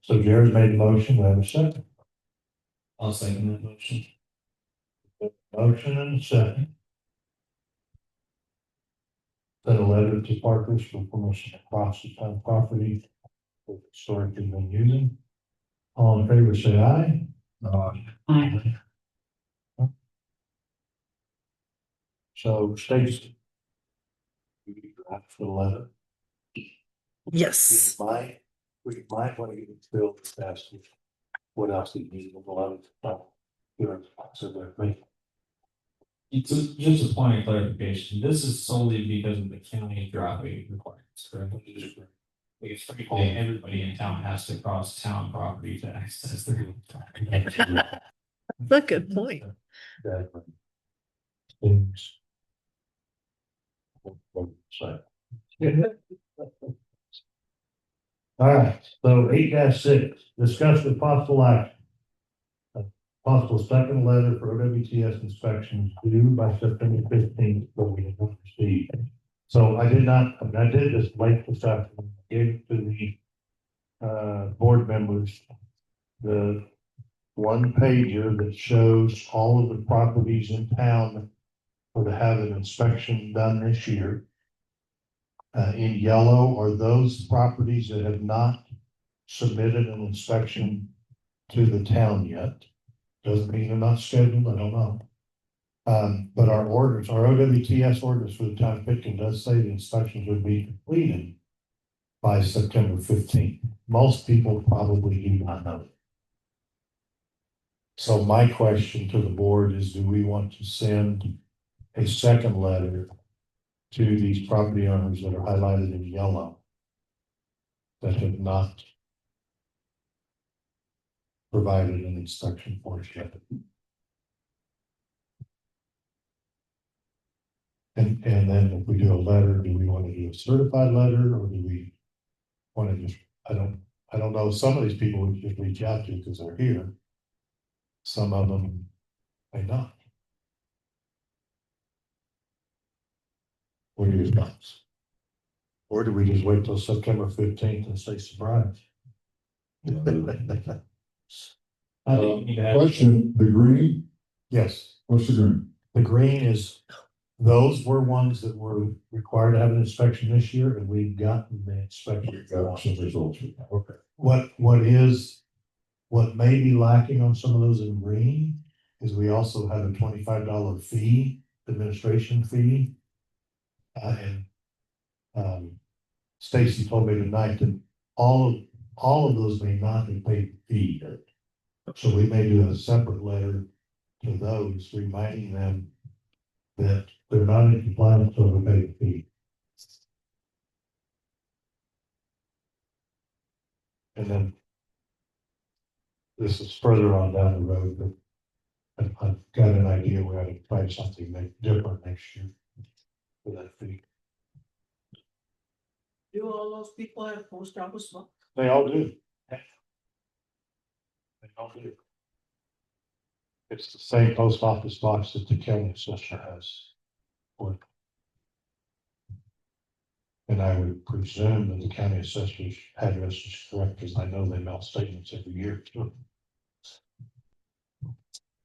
So Jared made the motion, I have a second. I'll second that motion. Motion and a second. Send a letter to Parkers for permission to cross the town property that historically been using. All in favor, say aye. I, So Stacy. You draft the letter. Yes. We might want to get Bill to ask you what else he needs on the letter. So that may. It's just a point of clarification. This is solely because of the county driveway requirements, correct? Because frequently everybody in town has to cross town property to access their. That's a good point. Exactly. Things. So. All right, so 8-6, discuss with possible action. Possible second letter for OWTS inspections due by September 15th, but we have not received. So I did this late this afternoon, gave to the board members the one pager that shows all of the properties in town for to have an inspection done this year. In yellow are those properties that have not submitted an inspection to the town yet. Doesn't mean they're not scheduled, I don't know. But our orders, our OWTS orders for the town of Pitkin does say the inspections would be completed by September 15th. Most people probably do not know. So my question to the board is, do we want to send a second letter to these property owners that are highlighted in yellow that have not provided an inspection for us yet? And then if we do a letter, do we want to do a certified letter, or do we want to just, I don't know, some of these people we just reach out to because they're here. Some of them may not. What are your thoughts? Or do we just wait till September 15th and say surprise? Question, the green, Yes, what's the green? the green is, those were ones that were required to have an inspection this year, and we've gotten the inspection. Got some results. Okay. What may be lacking on some of those in green is we also have a $25 fee, administration fee. Stacy told me tonight that all of those may not be paid fee. So we may do a separate letter to those reminding them that they're not in compliance, so we pay the fee. And then this is further on down the road, but I've got an idea we ought to try something different next year for that fee. Do all those people have post office box? They all do. They all do. It's the same post office box that the county assessor has. And I would presume that the county assessor's address is correct, because I know they mail statements every year too.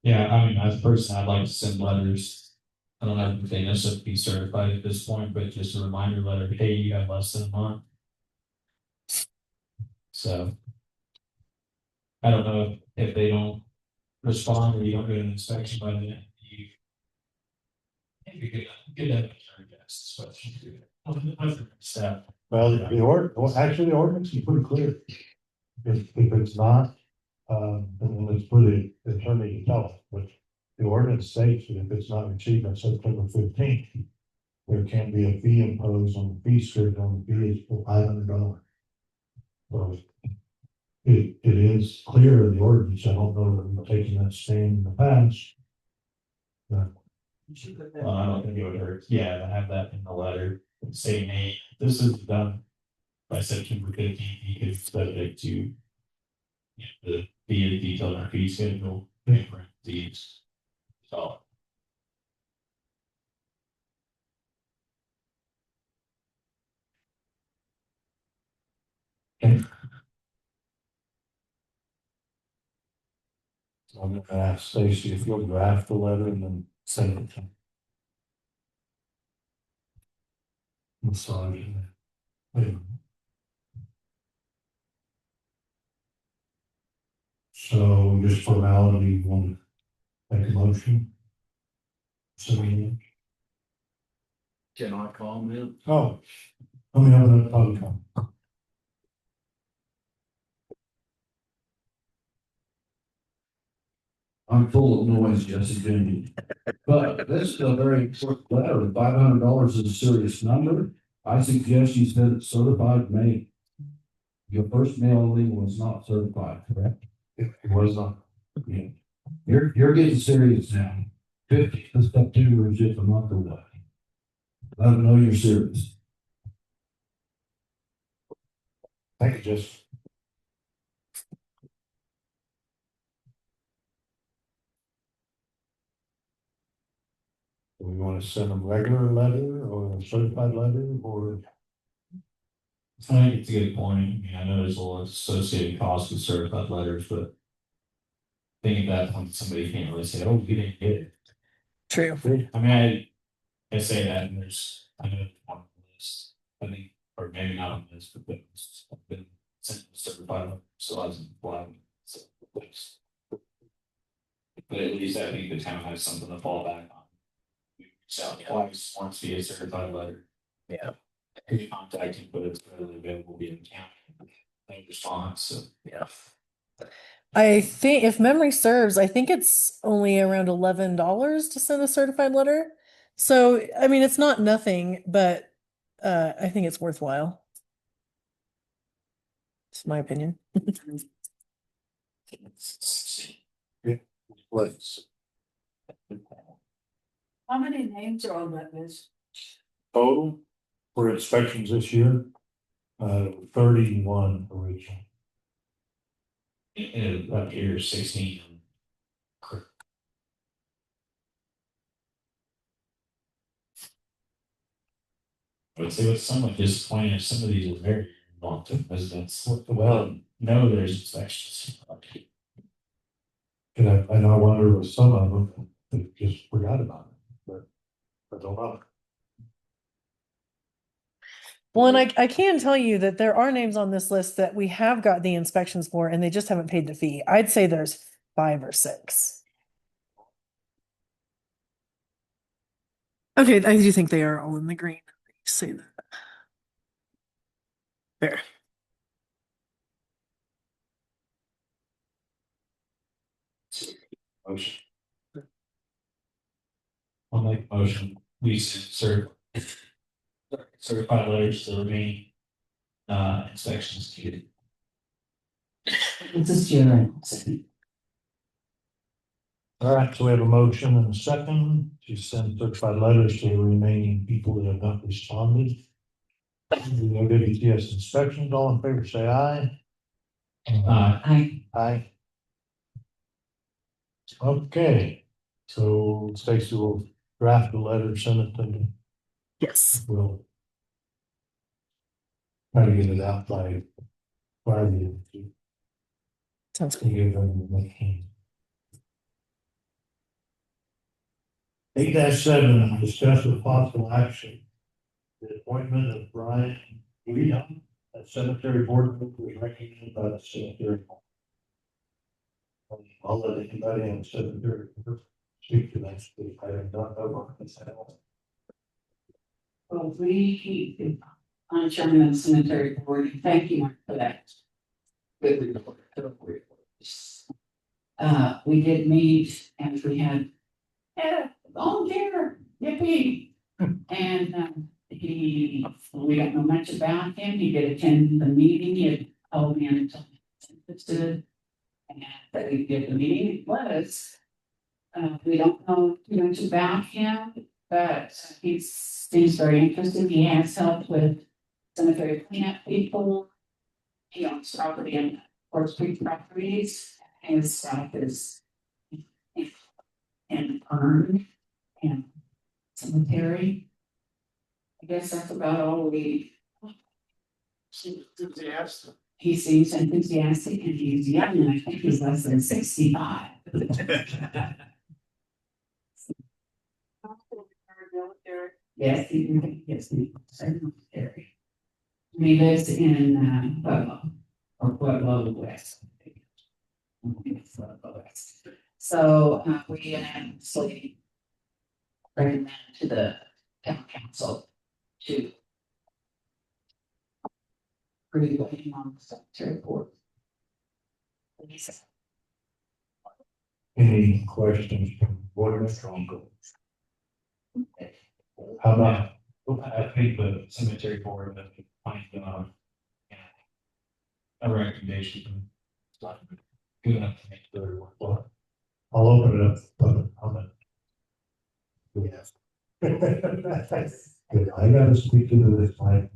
Yeah, I mean, as a person, I'd like to send letters. I don't know if they necessarily be certified at this point, but just a reminder letter, hey, you got less than a month. So. I don't know if they don't respond or you don't get an inspection by then, you. Maybe get that, I guess, staff. Well, actually, the ordinance is pretty clear. If it's not, then it's for the attorney to tell us, but the ordinance states that if it's not received on September 15th, there can be a fee imposed on the fee script on the fee is for $500. So it is clear in the ordinance. I don't know that we've taken that stand in the past. But Well, I don't think it would hurt, yeah, to have that in the letter saying, hey, this is done by September 15th, you could subject to. You know, the fee detail in our fee schedule, these. So. Okay. So I'm gonna ask Stacy if you'll draft the letter and then send it to. Massage. Wait a minute. So just formality, you want to make a motion? So, Can I comment? oh, let me open up public comment. I'm full of noise, Jesse, Jimmy. But this is a very important letter. $500 is a serious number. I suggest you send it certified mail. Your first mailing was not certified, correct? It was not. Yeah. You're getting serious now. 50th of September is just a month away. Let them know you're serious. Thank you, Jess. Do we want to send them regular letter or a certified letter or? I think it's a good point. I mean, I know there's a lot of associated costs with certified letters, but I think at that point, somebody can't really say, oh, we didn't get it. True. I mean, I say that and there's, I know on the list, I think, or maybe not on this, but it's been sent to certified, letter, so I was flag. So, but at least I think the town has something to fall back on. So twice, once via certified letter. Yeah. Any contact you put it's readily available via the county. No response, so. Yeah. I think if memory serves, I think it's only around $11 to send a certified letter. So I mean it's not nothing, but I think it's worthwhile. It's my opinion. Let's. How many names are on that list? Total for inspections this year, 31 original. And up here, 16. I would say with somewhat disappointing, some of these are very long-term residents. Well, no, there's inspections. And I wonder with some of them, they just forgot about it, but I don't know. Well, and I can tell you that there are names on this list that we have got the inspections for and they just haven't paid the fee. I'd say there's 5 or 6. Okay, I do think they are all in the green. Say that. There. Motion. I'll make a motion, we send certified letters to the remaining inspections needed. This is Sharon. All right, so we have a motion and a second to send certified letters to the remaining people that have not responded. The WTS inspections, all in favor, say aye. Aye. Okay, so Stacy will draft a letter, send it to me. Yes. We'll try to get it out by Friday. Sounds To good. give them the motion. 8-7, discuss with possible action. The appointment of Brian Leon as cemetery board member was recommended by the cemetery. I'll let anybody in the cemetery speak to that. I have not over this at all. Well, I'm chairman of the cemetery board. Thank you Mark, for that. Good report. We did meet and we had volunteer, yippee. And we don't know much about him. He did attend the meeting. He had told me and told me he was interested. And that we did the meeting. It was. We don't know too much about him, but he seems very interested. He has helped with cemetery cleanup people. He owns property in Forest Creek properties. His stuff is in Fern and cemetery. I guess that's about all we. Seems enthusiastic. he seems enthusiastic and he's young, and I think he's less than 65. Yes, he served military. He lives in Pueblo, or Pueblo West. I think it's Pueblo West. So we actually bring that to the town council to agree with him on the cemetery board. Any questions from board member? How about, I think the cemetery board that we find, a recommendation. It's not good enough to make the work. I'll open it up for public comment. Yes. Good, I gotta speak into this mic.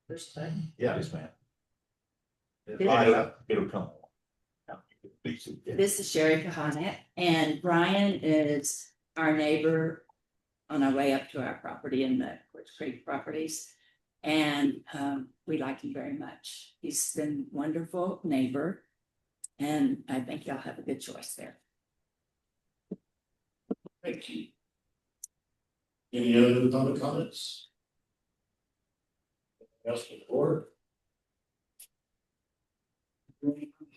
First time. Yes, ma'am. Yeah. It'll come. This is Sherry Kahanet, and Brian is our neighbor on our way up to our property in the Quartz Creek properties. And we like him very much. He's been a wonderful neighbor, and I think y'all have a good choice there. Thank you. Any other public comments? Else for the board?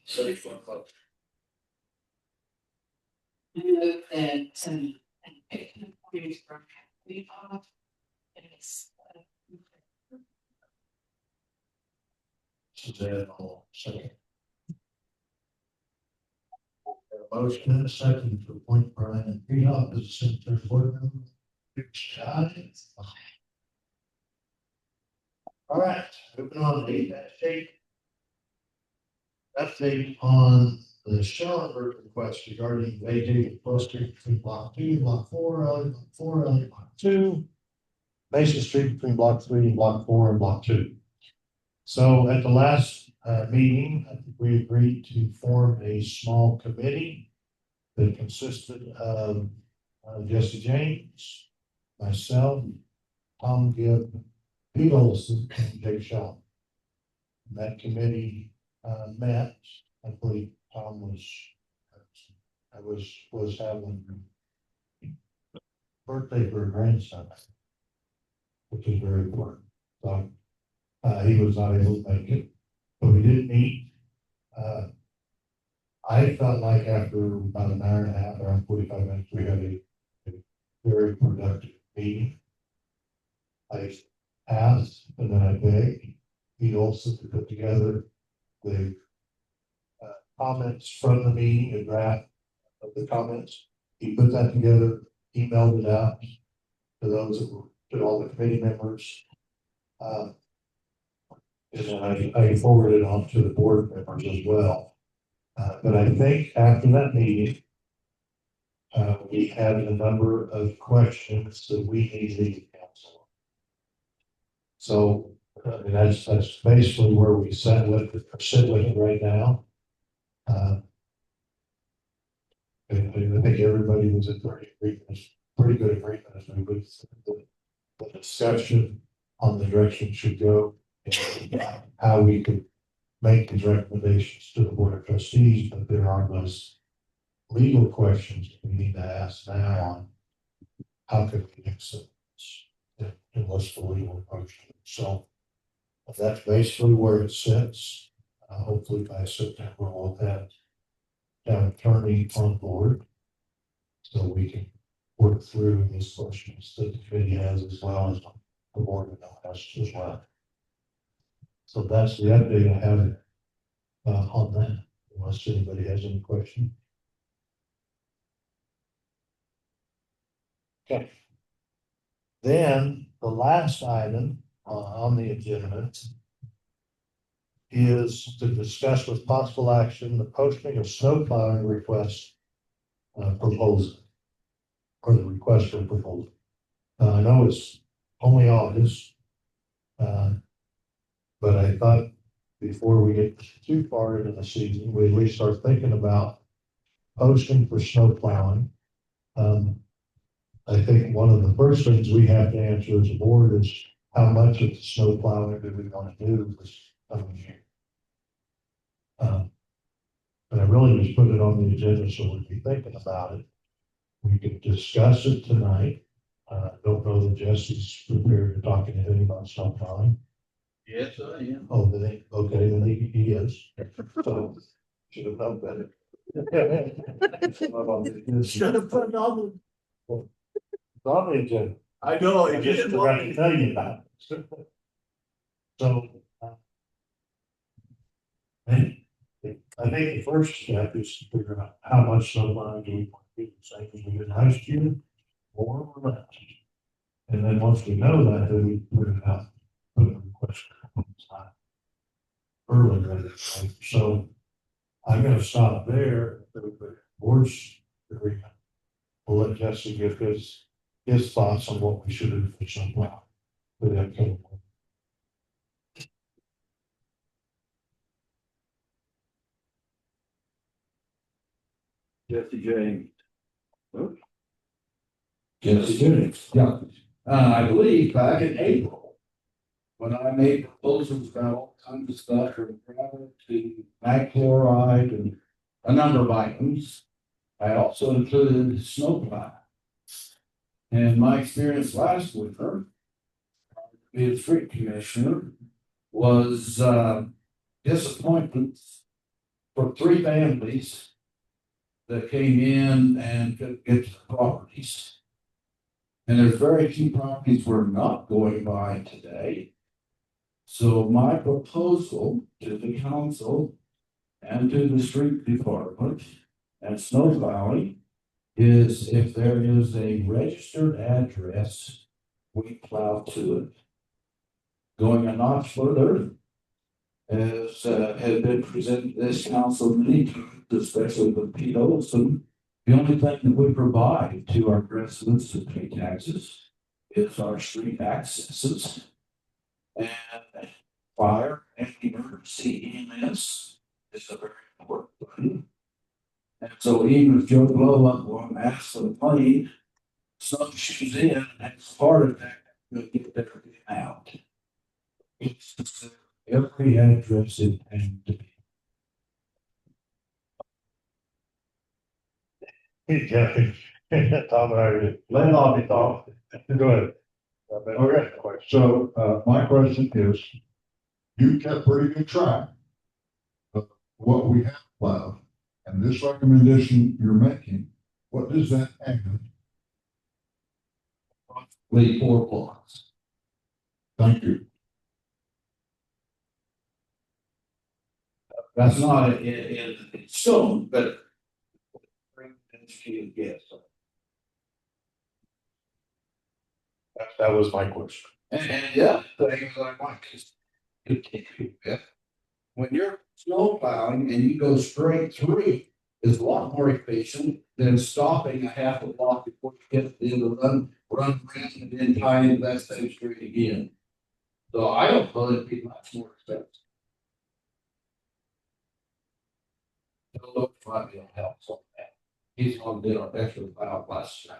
Sorry for I know that Pitkin is from we off. It is. Suzanne, I'll second. A motion and a second to appoint Brian Freehoff as a cemetery board member. Aye. All right, moving on to eight. Update on the Schellenberg request regarding vacating cluster between block 2, block 4, LA block 4, LA block 2. Mason Street between block 3 and block 4 and block 2. So at the last meeting, I think we agreed to form a small committee that consisted of Jesse James, myself, Tom Gibb, Pete Olson, and Jake Shaw. That committee met. I believe Tom was having birthday for a grandson, which is very important. So he was not able to make it, but we did meet. I felt like after about an hour and a half, around 45 minutes, we had a very productive meeting. I asked and then I begged Pete Olson to put together the comments from the meeting, a draft of the comments. He put that together, emailed it out to those that were, to all the committee members. And then I forwarded it on to the board members as well. But I think after that meeting, we had a number of questions that we needed to counsel. So that's basically where we sit with it right now. I think everybody was in pretty good agreement as we would the discussion on the direction should go and how we could make these recommendations to the board of trustees, but there are those legal questions we need to ask now on how could we accept this and what's the legal approach to it. So that's basically where it sits. Hopefully by September we'll have an attorney on board so we can work through these questions that the committee has as well as the board has as well. So that's the update I have on that, unless anybody has any questions. Okay. Then the last item on the agenda is to discuss with possible action the posting of snow plowing request proposal, or the request for proposal. I know it's only August, but I thought before we get too far into the season, we at least start thinking about posting for snow plowing. I think one of the first things we have to answer as a board is how much of the snow plowing do we want to do this coming year? But I really just put it on the agenda so we'd be thinking about it. We could discuss it tonight. Don't know that Jesse's prepared to talk anything about snow plowing. Yes, I am. Oh, okay, then he is. So, should have known better. Should have put it on. It's on the agenda. I know, I just forgot to tell you about it. So. I think the first step is to figure out how much snow plowing do we want to do, same as we did last year, more or less. And then once we know that, then we put it out, put a request earlier. So I'm gonna stop there. The board's agreement. We'll let Jesse give his thoughts on what we should do for snow plowing for the upcoming one. Jesse James. Jesse James, yeah. I believe back in April, when I made proposals about all kinds of stuff from gravel to mag chloride and a number of items, I also included snowplow. And my experience last winter, being street commissioner, was disappointment for 3 families that came in and couldn't get to the properties. And there's very few properties we're not going by today. So my proposal to the council and to the street department and snow plowing is if there is a registered address, we plow to it. Going a notch further, as has been presented to this council many times, especially with Pete Olson, the only thing that we provide to our residents to pay taxes is our street accesses. And fire and emergency EMS is a very important thing. And so even if Joe Blow up will ask for the plane, snowshoes in, and part of that will get there and out. It's every address in town to be. Yeah, Tom and I are. Let off it off. Go ahead. Okay, so, my question is, you kept pretty good track of what we have plowed, and this recommendation you're making, what does that add? Lead 4 blocks. Thank you. That's not in stone, but. Yes. That was my question. And yeah, things like Mike is continue with. When you're snow plowing and you go straight through, is a lot more efficient than stopping a half a block before you get to the end of the run around and then tie into that same street again. So I don't know it'd be much more expensive. It'll look fun, it'll help some of that. He's gonna do our extra plow last time.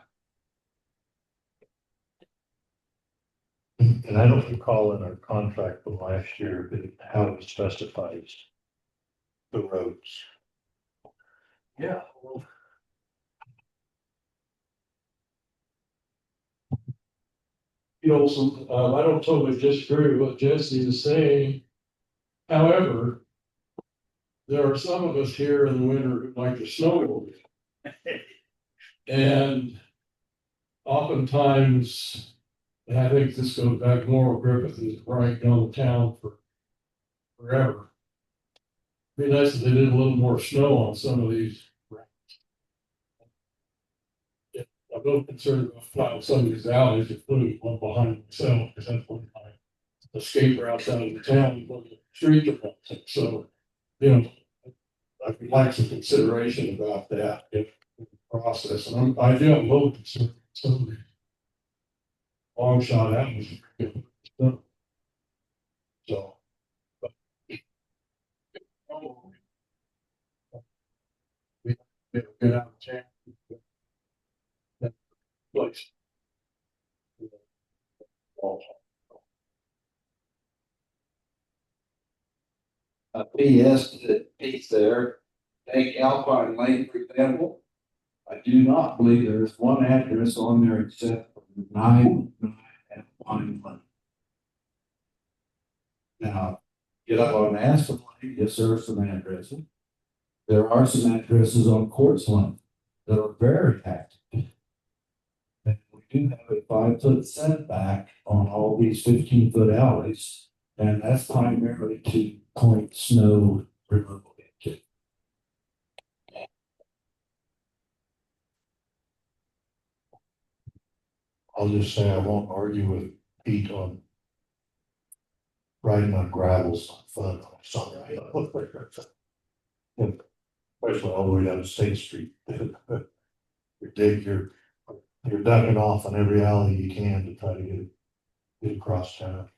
And I don't recall in our contract from last year how it specifies the roads. Yeah. You know, I don't totally disagree with what Jesse is saying. However, there are some of us here in the winter who like to snowboard. And oftentimes, and I think this goes back more with Griffith is right down the town for forever. Be nice if they did a little more snow on some of these. I'm a little concerned about plowing some of these alleys, including one behind myself, because that's one of my escape routes out of the town, one of the street department. So, you know, I'd like some consideration about that in the process. And I do have a little concern with some of the long shot alleys. So. Get out of town. Place. A PS that piece there, take Alpine Lane, for example. I do not believe there is one address on there except for 9 Alpine Lane. Now, get up on Aspen Lane, yes, there are some addresses. There are some addresses on Quartz Lane that are very active. And we do have a 5-foot setback on all these 15-foot alleys, and that's primarily to point snow removal into. I'll just say I won't argue with Pete on riding on gravel's not fun on a Sunday. Especially all the way down to State Street. You're ducking off on every alley you can to try to get across town.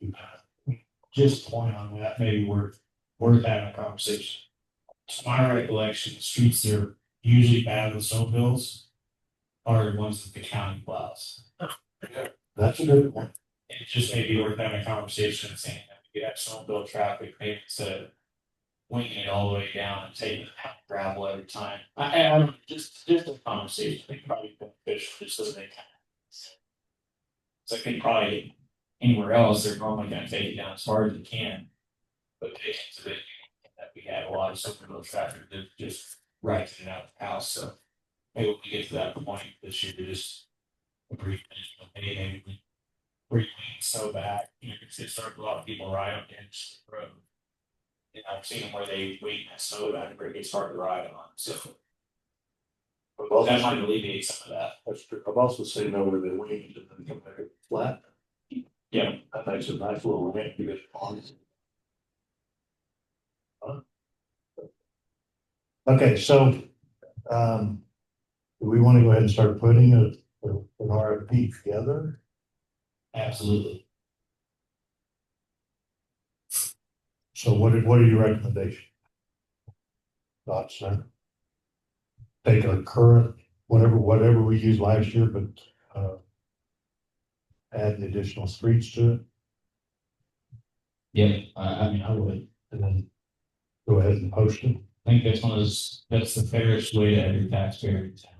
Just a point on that, maybe worth having a conversation. To my recollection, the streets that are usually bad with snowmobiles are the ones that the county plows. That's a good one. It just may be worth having a conversation and saying that we could have snowmobile traffic, maybe instead of winging it all the way down and taking out gravel every time. I don't, just a conversation, I think probably beneficial, just so they kind of. So I think probably anywhere else, they're normally gonna take it down as far as they can. But taking to the, that we have a lot of snowmobile traffic that just rides in and out of the house, so. Maybe when we get to that point this year, just a brief, maybe we bring so back, you know, because it started a lot of people ride on the road. And I've seen them where they wait in snow back where it gets hard to ride on, so. That might alleviate some of that. That's true. I've also seen over where they wings and then come back flat. Yeah. That makes a nice little ramp to get on. Okay, so, do we want to go ahead and start putting an RFP together? Absolutely. So what are your recommendations? Thoughts, sir? Take our current, whatever we used last year, but, add the additional streets to it, Yeah, I mean, I would. and then go ahead and post it. I think that's the fairest way to every taxpayer in town.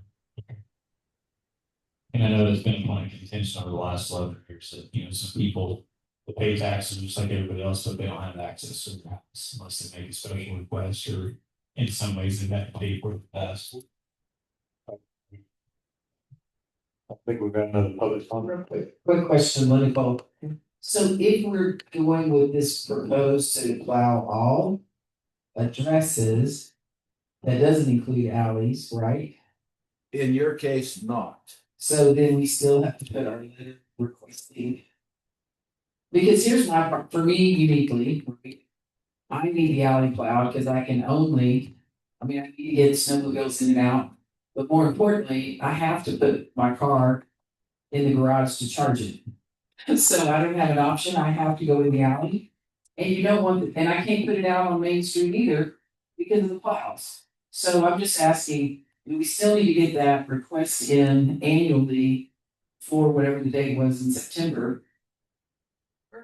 And I know there's been a point of contention over the last 11 years that, you know, some people that pay taxes just like everybody else, but they don't have access to the house unless they make a special request, or in some ways they have to pay for it fast. I think we've got another public comment. Quick question, Monica. So if we're going with this proposed to plow all addresses, that doesn't include alleys, right? In your case, not. So then we still have to put our letter requesting. Because here's my part, for me uniquely, I need the alley plowed because I can only, I need to get snowmobiles in and out. But more importantly, I have to put my car in the garage to charge it. So I don't have an option, I have to go in the alley. And you don't want, and I can't put it out on Main Street either because of the plows. So I'm just asking, do we still need to get that request in annually for whatever the date was in September?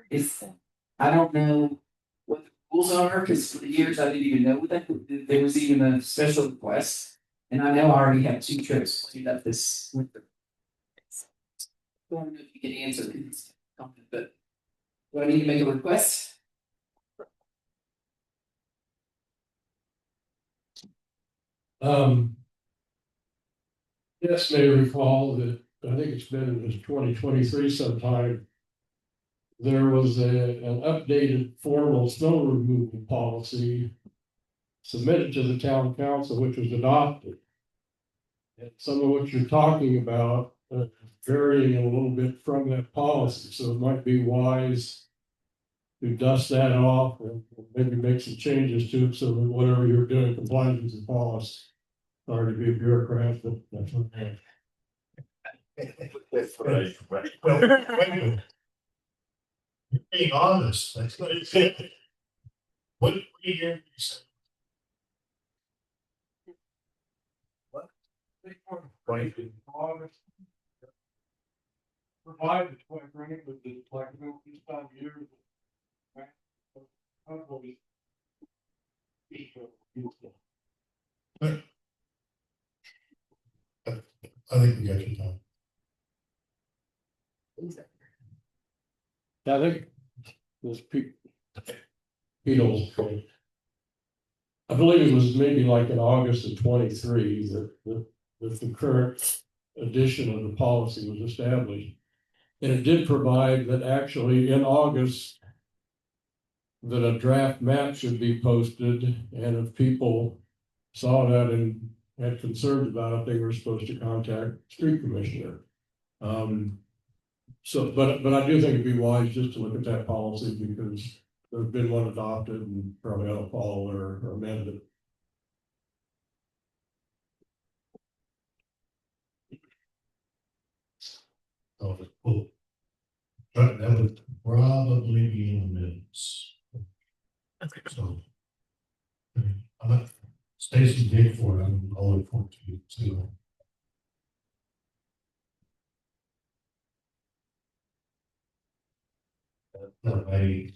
If, I don't know what the rules are, because for the years I didn't even know that there was even a special request. And I know I already have 2 trips cleaned up this winter. I don't know if you can answer this comment, but do I need to make a request? Yes, may recall that, I think it's been in 2023 sometime. There was an updated formal snow removal policy submitted to the town council, which was adopted. And some of what you're talking about varying a little bit from that policy, so it might be wise to dust that off and maybe make some changes to it so that whatever you're doing complies with the policy. Sorry to be a bureaucrat, but that's what I have. That's right. Well, wait a minute. You're being honest. That's what it said. What did you hear me say? What? August. Provided, quite frankly, but it's like about this time of year. I think we got your time. I think this Beatles. I believe it was maybe like in August of 23 that the current edition of the policy was established. And it did provide that actually in August, that a draft map should be posted, and if people saw that and had concerns about it, they were supposed to contact the street commissioner. So, but I do think it'd be wise just to look at that policy, because there's been one adopted and probably ought to follow or amend it. Oh, cool. But that would probably be in the minutes. Okay. So. Stacy did for it, I'm all looking forward to it too. That may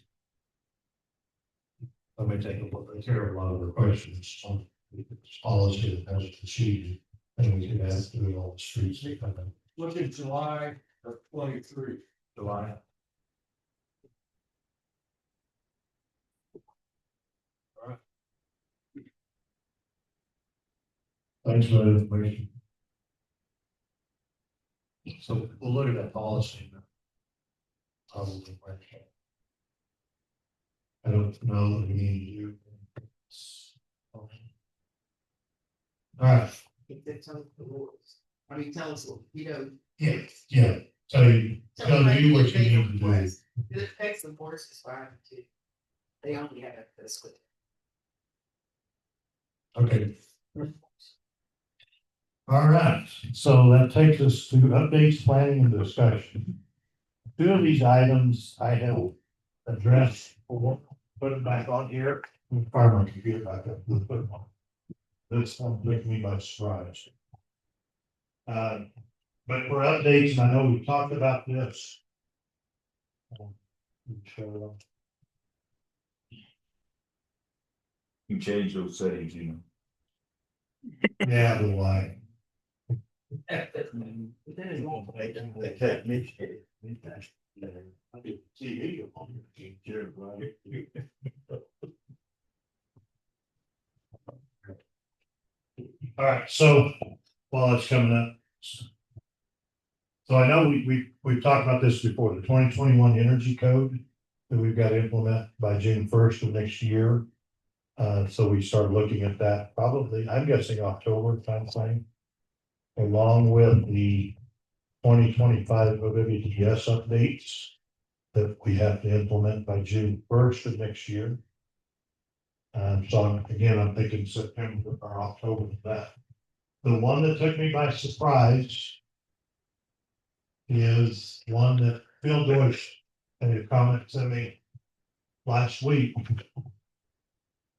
take a look, care of a lot of the questions on this policy that has procedure, and we could ask through all the streets. They come in. Look at July of 23. July. Thanks for that information. So we'll look at that policy. Probably. I don't know what we need to do. All right. I mean, tell us, you know. Yeah. So you tell you what you need to do. It affects the horses fine too. They only have this with. Okay. All right, so that takes us to updates, planning, and discussion. Two of these items I have addressed, put them back on here. Fire my computer back up, put them on. This one took me by surprise. But for updates, and I know we talked about this. You change those settings, you know. Yeah, the why. All right, so while it's coming up. So I know we've talked about this before, the 2021 energy code that we've got to implement by June 1st of next year. So we start looking at that probably, I'm guessing October timeframe. Along with the 2025 OWTS updates that we have to implement by June 1st of next year. So again, I'm thinking September or October for that. The one that took me by surprise is one that Phil Deutsch made a comment to me last week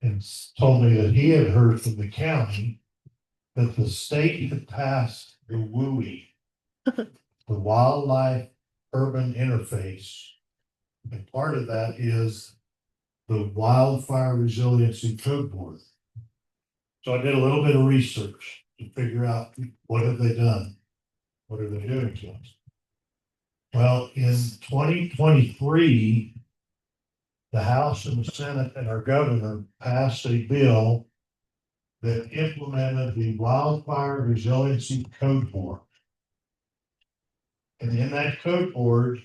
and told me that he had heard from the county that the state had passed the WUI, the Wildlife Urban Interface. And part of that is the Wildfire Resiliency Code Board. So I did a little bit of research to figure out what have they done? What are they doing to us? Well, in 2023, the House and the Senate and our governor passed a bill that implemented the Wildfire Resiliency Code Board. And in that code board,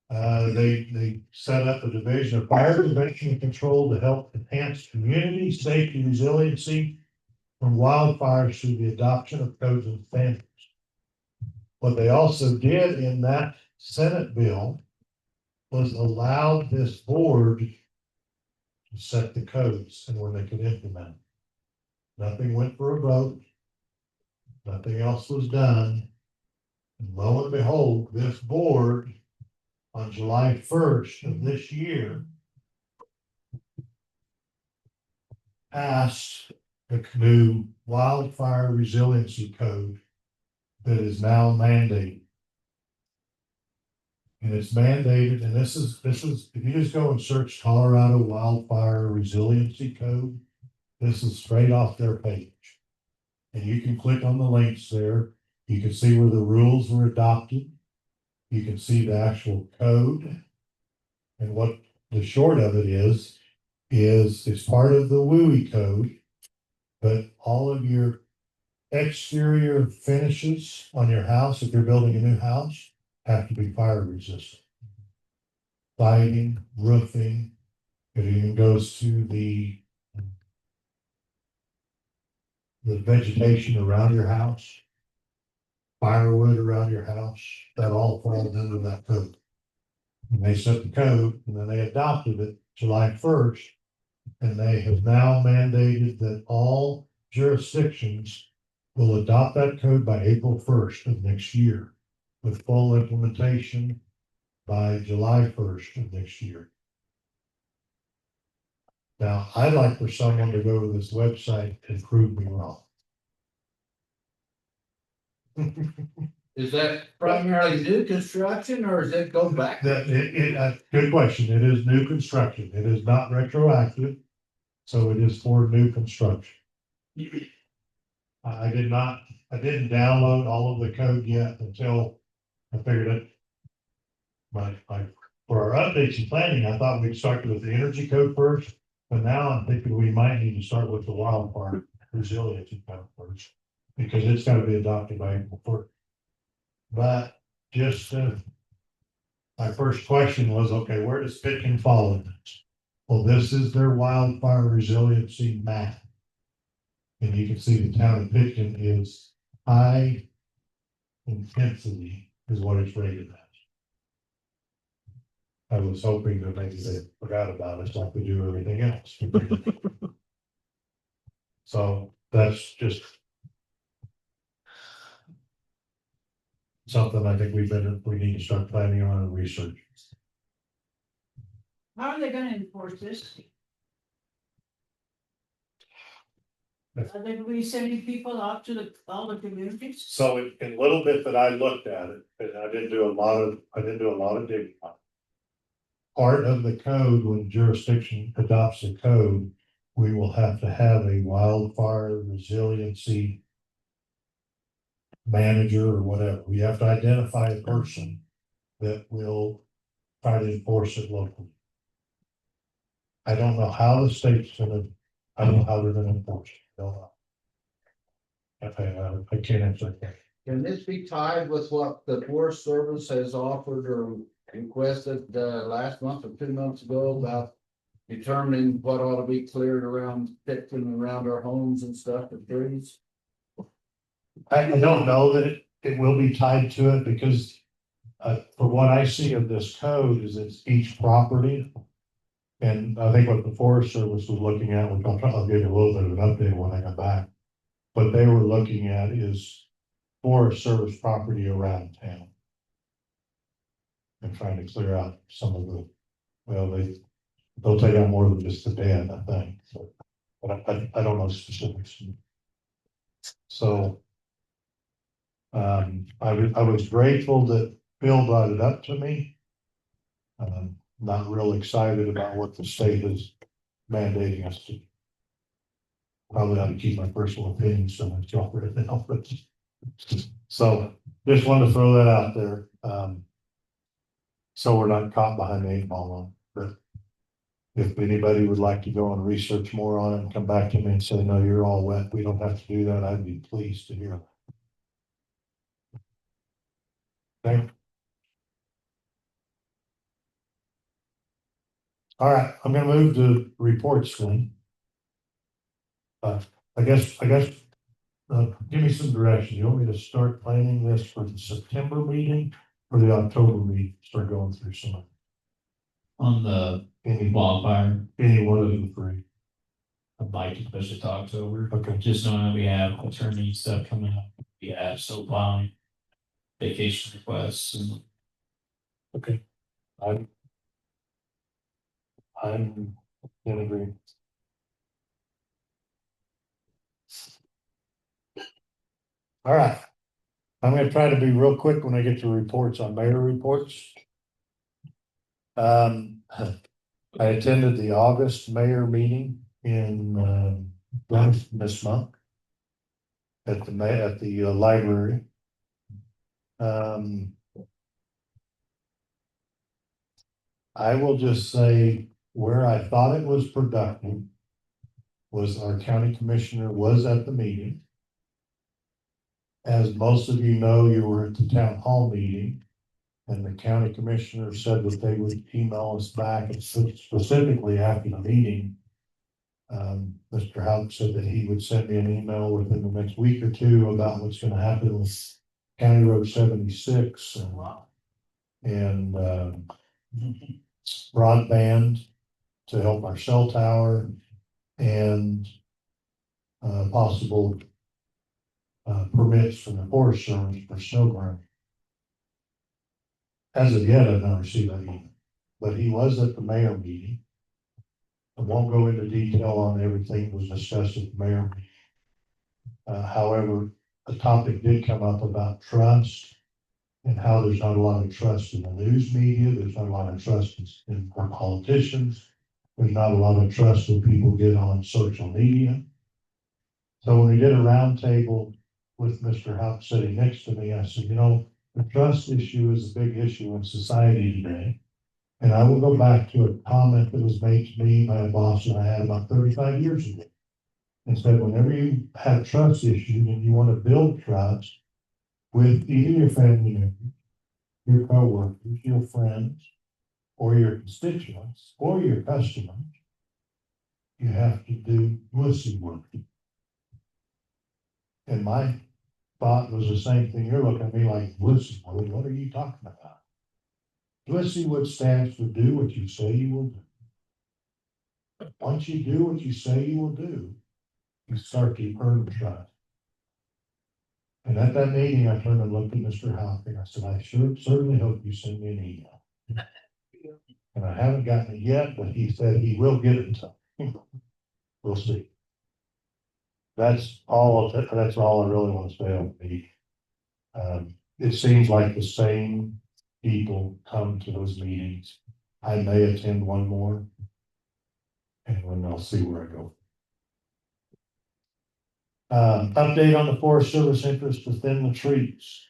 they set up a division of fire prevention and control to help enhance community safety resiliency from wildfires through the adoption of codes and standards. What they also did in that Senate bill was allowed this board to set the codes and when they could implement them. Nothing went for a vote. Nothing else was done. And lo and behold, this board on July 1st of this year passed a new wildfire resiliency code that is now mandated. And it's mandated, and this is, if you just go and search Colorado Wildfire Resiliency Code, this is straight off their page. And you can click on the links there. You can see where the rules were adopted. You can see the actual code. And what the short of it is it's part of the WUI code, but all of your exterior finishes on your house, if you're building a new house, have to be fire resistant. Siding, roofing, it even goes to the vegetation around your house, firewood around your house, that all falls into that code. And they set the code, and then they adopted it July 1st, and they have now mandated that all jurisdictions will adopt that code by April 1st of next year, with full implementation by July 1st of next year. Now, I'd like for someone to go to this website and prove me wrong. Is that primarily new construction or is it go back? Good question. It is new construction. It is not retroactive. So it is for new construction. I didn't download all of the code yet until I figured it. For our updates and planning, I thought we'd start with the energy code first, but now I'm thinking we might need to start with the wildfire resiliency code first, because it's got to be adopted by April 1st. But just my first question was, okay, where does Pitkin fall in this? Well, this is their wildfire resiliency map. And you can see the town of Pitkin is high intensity is what it's rated as. I was hoping that maybe they forgot about us like we do everything else. So that's just something I think we need to start planning on and research. How are they gonna enforce this? Are they gonna be sending people out to all the communities? So in little bit that I looked at it, and I didn't do a lot of digging on it. Part of the code, when jurisdiction adopts the code, we will have to have a wildfire resiliency manager or whatever. We have to identify a person that will try to enforce it locally. I don't know how the state's I don't know how they're gonna enforce it. I don't know. I can't answer that. Can this be tied with what the Forest Service has offered or requested last month or 2 months ago about determining what ought to be cleared around Pitkin, around our homes and stuff, the trees? I don't know that it will be tied to it because for what I see of this code is it's each property. And I think what the Forest Service was looking at, which I'll give you a little bit of an update when I come back. What they were looking at is Forest Service property around town. And trying to clear out some of they'll take out more than just the dead, I think. So, but I don't know specifics. So I was grateful that Bill brought it up to me. Not real excited about what the state is mandating us to. Probably ought to keep my personal opinions so much right now, but so just wanted to throw that out there. So we're not caught behind the 8 ball on, but if anybody would like to go and research more on it and come back to me and say, no, you're all wet, we don't have to do that, I'd be pleased to hear that. Okay. All right, I'm gonna move to reports then. I guess, give me some direction. You want me to start planning this for the September meeting or the October meeting? Start going through some. On the Any wildfire, one of the 3. I'd like to push it to October. Okay. Just knowing that we have attorney stuff coming up, we have so plowing, vacation requests, and Okay. I'm in agreement. All right. I'm gonna try to be real quick when I get to reports on mayor reports. I attended the August mayor meeting in, this month. At the library. I will just say where I thought it was productive was our county commissioner was at the meeting. As most of you know, you were at the town hall meeting. And the county commissioner said that they would email us back, and specifically after the meeting. Mr. Houck said that he would send me an email within the next week or two about what's gonna happen with County Road 76 and broadband to help our cell tower and possible permits from the Forest Service for snow ground. As of yet, I've not received that email, but he was at the mayor meeting. I won't go into detail on everything that was discussed at the mayor meeting. However, a topic did come up about trust and how there's not a lot of trust in the news media. There's not a lot of trust in politicians. There's not a lot of trust when people get on social media. So when we did a roundtable with Mr. Houck sitting next to me, I said, you know, the trust issue is a big issue in society today. And I will go back to a comment that was made to me by a boss that I had about 35 years ago. And said, whenever you have trust issues and you want to build trust with either your family members, your coworkers, your friends, or your constituents, or your customers, you have to do listening work. And my thought was the same thing. You're looking at me like, listening work, what are you talking about? Listening what stands for do what you say you will do. Once you do what you say you will do, you start to earn trust. And at that meeting, I turned and looked at Mr. Houck and I said, I certainly hope you send me an email. And I haven't gotten it yet, but he said he will get it to me. We'll see. That's all I really want to say on the meeting. It seems like the same people come to those meetings. I may attend one more. And then I'll see where I go. Update on the Forest Service interest within the trees.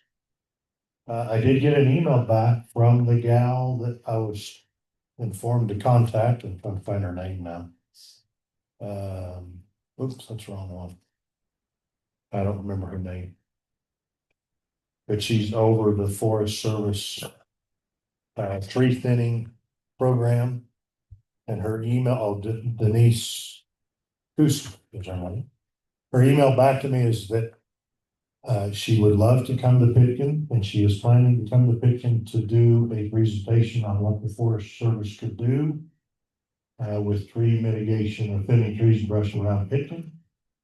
I did get an email back from the gal that I was informed to contact. I'm trying to find her name now. Oops, that's the wrong one. I don't remember her name. But she's over the Forest Service tree thinning program. And her email, Denise, who's her name? Her email back to me is that she would love to come to Pitkin, and she is planning to come to Pitkin to do a presentation on what the Forest Service could do with tree mitigation of thinning trees and brush around Pitkin.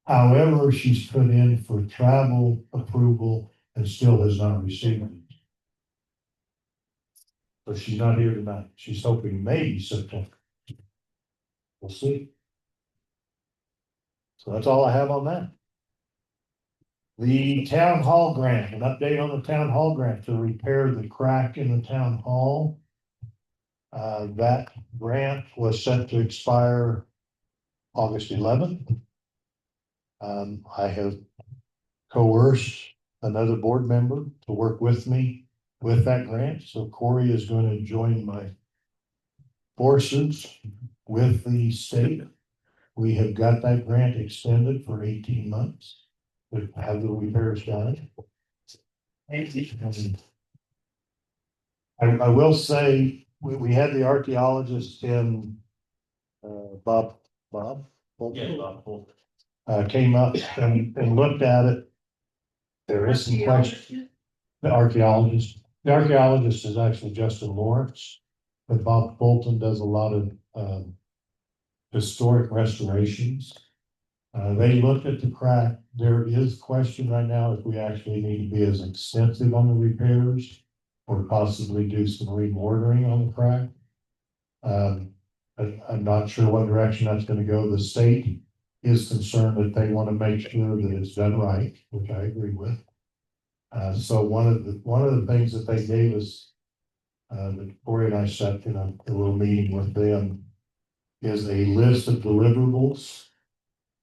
However, she's put in for travel approval and still has not received it. So she's not here tonight. She's hoping maybe September. We'll see. So that's all I have on that. The town hall grant, an update on the town hall grant to repair the crack in the town hall. That grant was set to expire August 11th. I have coerced another board member to work with me with that grant. So Corey is going to join my forces with the state. We have got that grant extended for 18 months to have the repairs done. I will say we had the archaeologist in Bob Bolton, came up and looked at it. There is some question. The archaeologist is actually Justin Lawrence, but Bob Bolton does a lot of historic restorations. They looked at the crack. There is question right now if we actually need to be as extensive on the repairs or possibly do some remortaring on the crack. I'm not sure what direction that's going to go. The state is concerned that they want to make sure that it's done right, which I agree with. So one of the things that they gave us, that Corey and I sat in a little meeting with them, is a list of deliverables.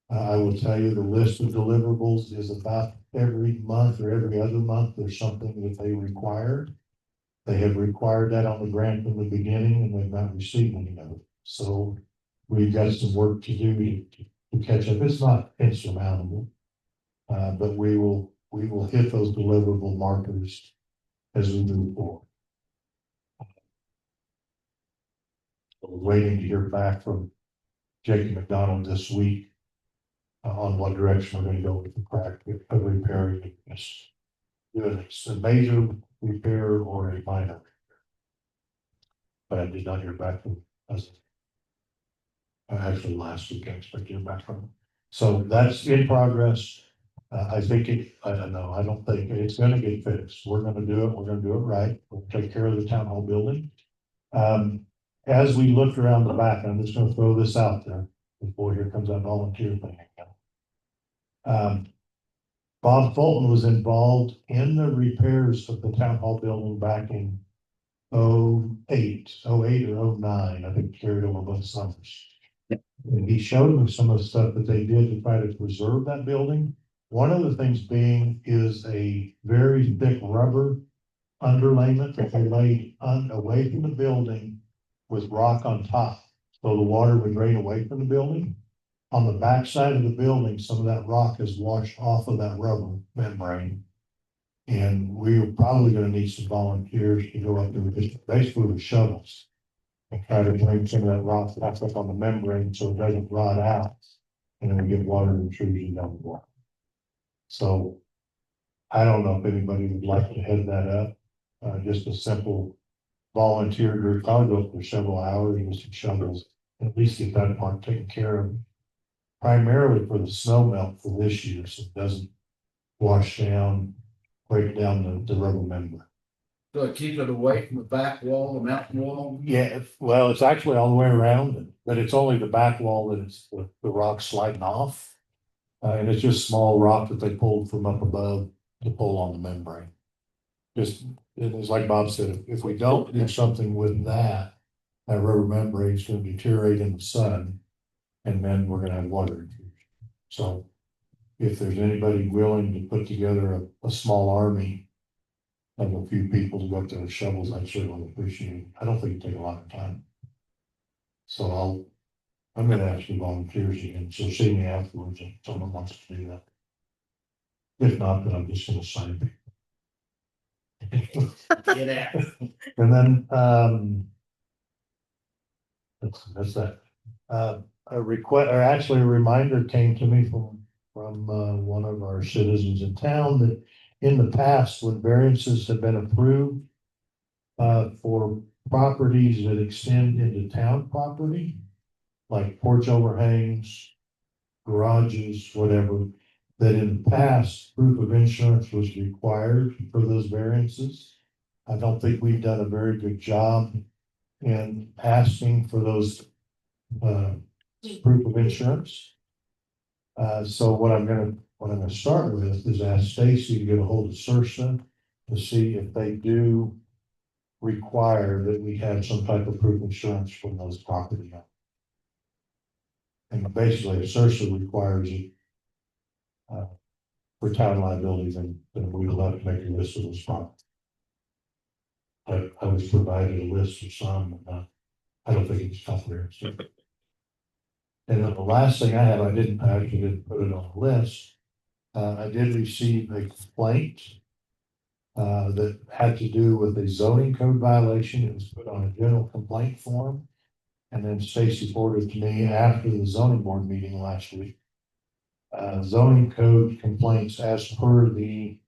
I will tell you, the list of deliverables is about every month or every other month, there's something that they require. They have required that on the grant from the beginning, and they've not received any of it. So we've got some work to do to catch up. It's not insurmountable. But we will hit those deliverable markers as we move forward. We're waiting to hear back from Jake McDonald this week on what direction we're going to go with the crack of repairing this. Whether it's a major repair or a minor. But I did not hear back from us. Actually, last week I expect to hear back from them. So that's in progress. I think I don't think it's gonna get fixed. We're gonna do it. We're gonna do it right. We'll take care of the town hall building. As we looked around the back, I'm just gonna throw this out there before here comes that volunteer thing again. Bob Fulton was involved in the repairs of the town hall building back in 08 or 09, I think carried over both summers. And he showed me some of the stuff that they did to try to preserve that building. One of the things being is a very thick rubber underlayment that they laid away from the building with rock on top. So the water would drain away from the building. On the back side of the building, some of that rock is washed off of that rubber membrane. And we're probably gonna need some volunteers to go up there with basically with shovels. And try to bring some of that rock back up on the membrane so it doesn't rot out. And then we get water intrusion down the block. So I don't know if anybody would like to head that up. Just a simple volunteer group. I'll go for several hours with some shovels. At least get that part taken care of. Primarily for the snow melt for this year, so it doesn't wash down, break down the rubber membrane. So keep it away from the back wall, the mountain wall. Yeah, well, it's actually all the way around it, but it's only the back wall that it's the rock sliding off. And it's just small rock that they pulled from up above to pull on the membrane. Just, it was like Bob said, if we don't do something with that, that rubber membrane is going to deteriorate in the sun, and then we're going to have water intrusion. So if there's anybody willing to put together a small army of a few people to go up there with shovels, I'd certainly appreciate it. I don't think it'd take a lot of time. So I'm gonna ask the volunteers again, so see me afterwards if someone wants to do that. If not, then I'm just gonna sign it. Get out. And then, that's that. A request, or actually a reminder came to me from one of our citizens in town that in the past, when variances have been approved for properties that extend into town property, like porch overhangs, garages, whatever, that in the past, proof of insurance was required for those variances. I don't think we've done a very good job in asking for those proof of insurance. So what I'm gonna start with is ask Stacy to get a hold of Sursa to see if they do require that we have some type of proof of insurance from those property owners. And basically, if Sursa requires it for town liability, then we will have to make a list of those properties. I was provided a list of some, I don't think it's comprehensive. And then the last thing I actually didn't put it on the list. I did receive a complaint that had to do with a zoning code violation. It was put on a general complaint form. And then Stacy forwarded to me after the zoning board meeting last week. Zoning code complaints as per the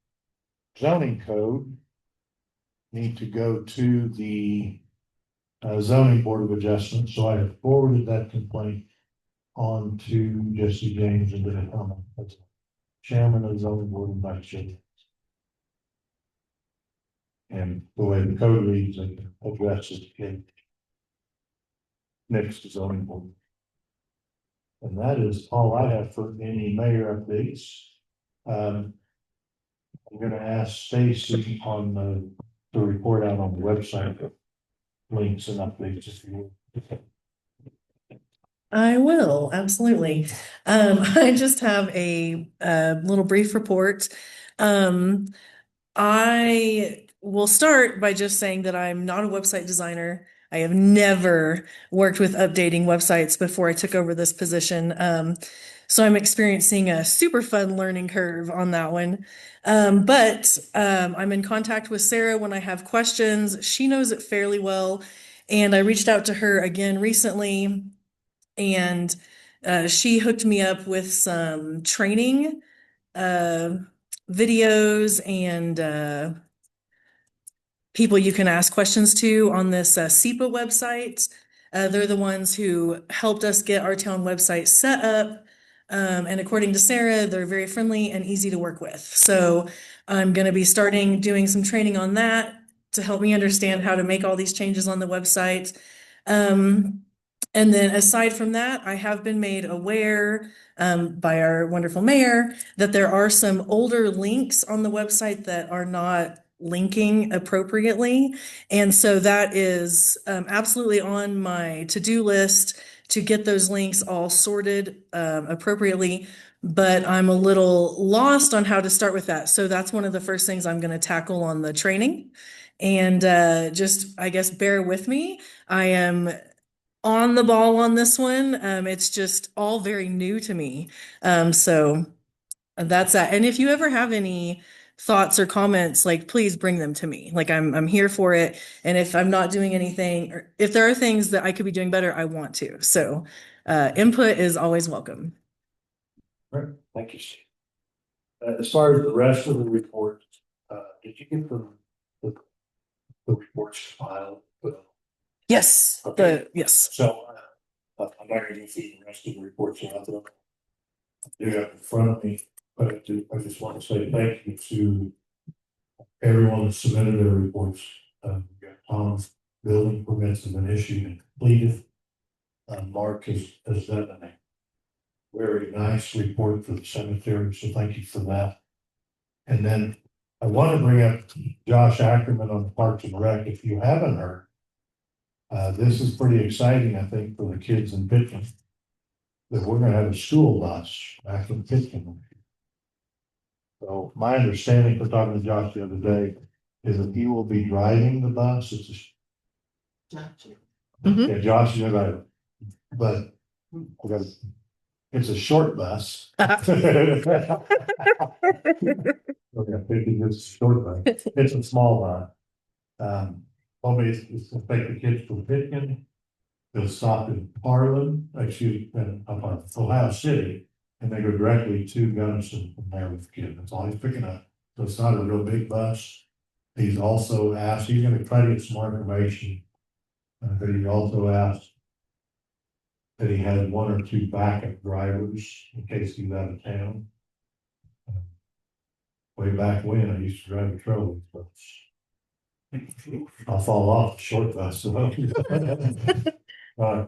zoning code need to go to the zoning board of adjustment. So I have forwarded that complaint on to Jesse James and did a comment as chairman of the zoning board and vice chairman. And the way the code reads, I can address it in next zoning board. And that is all I have for any mayor updates. I'm gonna ask Stacy on the report out on the website, links and updates if you will. I will, absolutely. I just have a little brief report. Um, I will start by just saying that I'm not a website designer. I have never worked with updating websites before I took over this position. So I'm experiencing a super fun learning curve on that one. But I'm in contact with Sarah when I have questions. She knows it fairly well. And I reached out to her again recently, and she hooked me up with some training uh, videos and people you can ask questions to on this SEPA website. They're the ones who helped us get our town website set up. And according to Sarah, they're very friendly and easy to work with. So I'm going to be starting doing some training on that to help me understand how to make all these changes on the website. And then aside from that, I have been made aware by our wonderful mayor that there are some older links on the website that are not linking appropriately. And so that is absolutely on my to-do list to get those links all sorted appropriately. But I'm a little lost on how to start with that. So that's one of the first things I'm going to tackle on the training. And just, I guess, bear with me. I am on the ball on this one. It's just all very new to me. So that's that. And if you ever have any thoughts or comments, like please bring them to me. Like I'm here for it. And if I'm not doing anything, or if there are things that I could be doing better, I want to. So input is always welcome. Right, thank you, Steve. As far as the rest of the report, did you get the reports filed? Yes. Okay. Yes. So I'm not going to see the rest of the reports out there. I do have in front of me, but I just want to say thank you to everyone that submitted their reports. We got Tom's building permits have been issued and completed. Mark has done a very nice report for the cemetery, so thank you for that. And then I want to bring up Josh Ackerman on the Parks and Rec. If you haven't heard, this is pretty exciting, I think, for the kids in Pitkin. That we're gonna have a school bus back in Pitkin. So my understanding from talking to Josh the other day is that he will be driving the bus. It's yeah, Josh is about it, but it's a short bus. Okay, thinking it's a short bus. It's a small bus. Probably it's to take the kids from Pitkin. They'll stop in Harlan, up on Ohio City, and they go directly to Gunnison from there with the kid. That's all he's picking up. So it's not a real big bus. He's also asked, he's gonna try to get some more information. But he also asked that he had one or two backup drivers in case he's out of town. Way back when, I used to drive a trolley, but I'll fall off the short bus. So. Well, I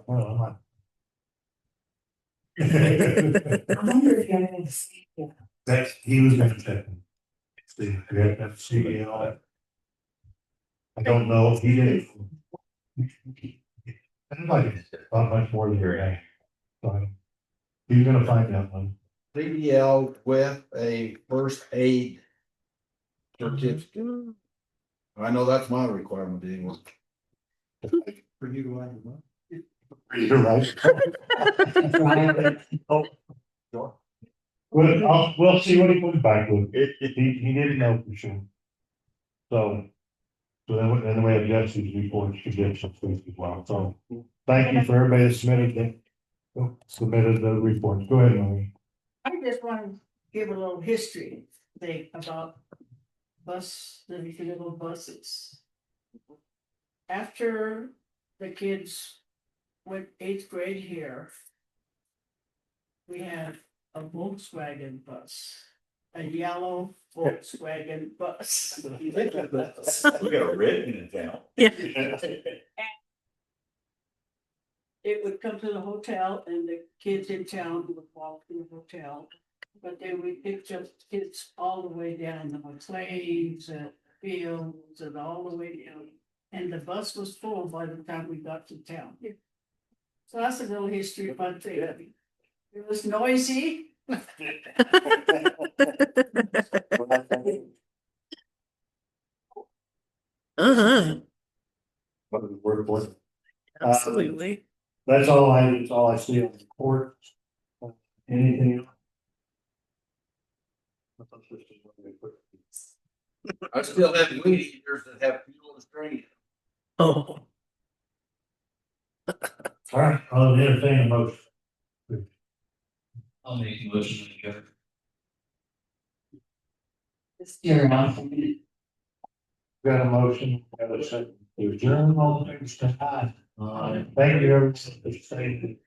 wonder if you have any see. that's, he was gonna check. See, we have to see it. I don't know if he did. Anybody, not much more than your name. So he's gonna find out one. CDL with a first aid certificate. I know that's my requirement anyway. For you to ride the bus. You're right. Oh, sure. We'll see what he comes back with. He didn't know for sure. So then we have Jesse's reports to get some things as well. So thank you for everybody that submitted the reports. Go ahead, Marie. I just want to give a little history thing about the little buses. After the kids went 8th grade here, we had a Volkswagen bus, a yellow Volkswagen bus. We got a red in town. Yeah. It would come to the hotel and the kids in town would walk to the hotel. But then we picked up kids all the way down the McLeans and Fields and all the way down. And the bus was full by the time we got to town. So that's a little history fun thing. It was noisy. Uh-huh, What is the word for it? absolutely. That's all I see on the court. Anything else? I still have weed eaters that have fuel and string. Oh, All right, I'll entertain a motion. I'll make a motion to go. Got a motion, got a second. To adjourn, all in favor, say aye. Thank you, everyone, for staying.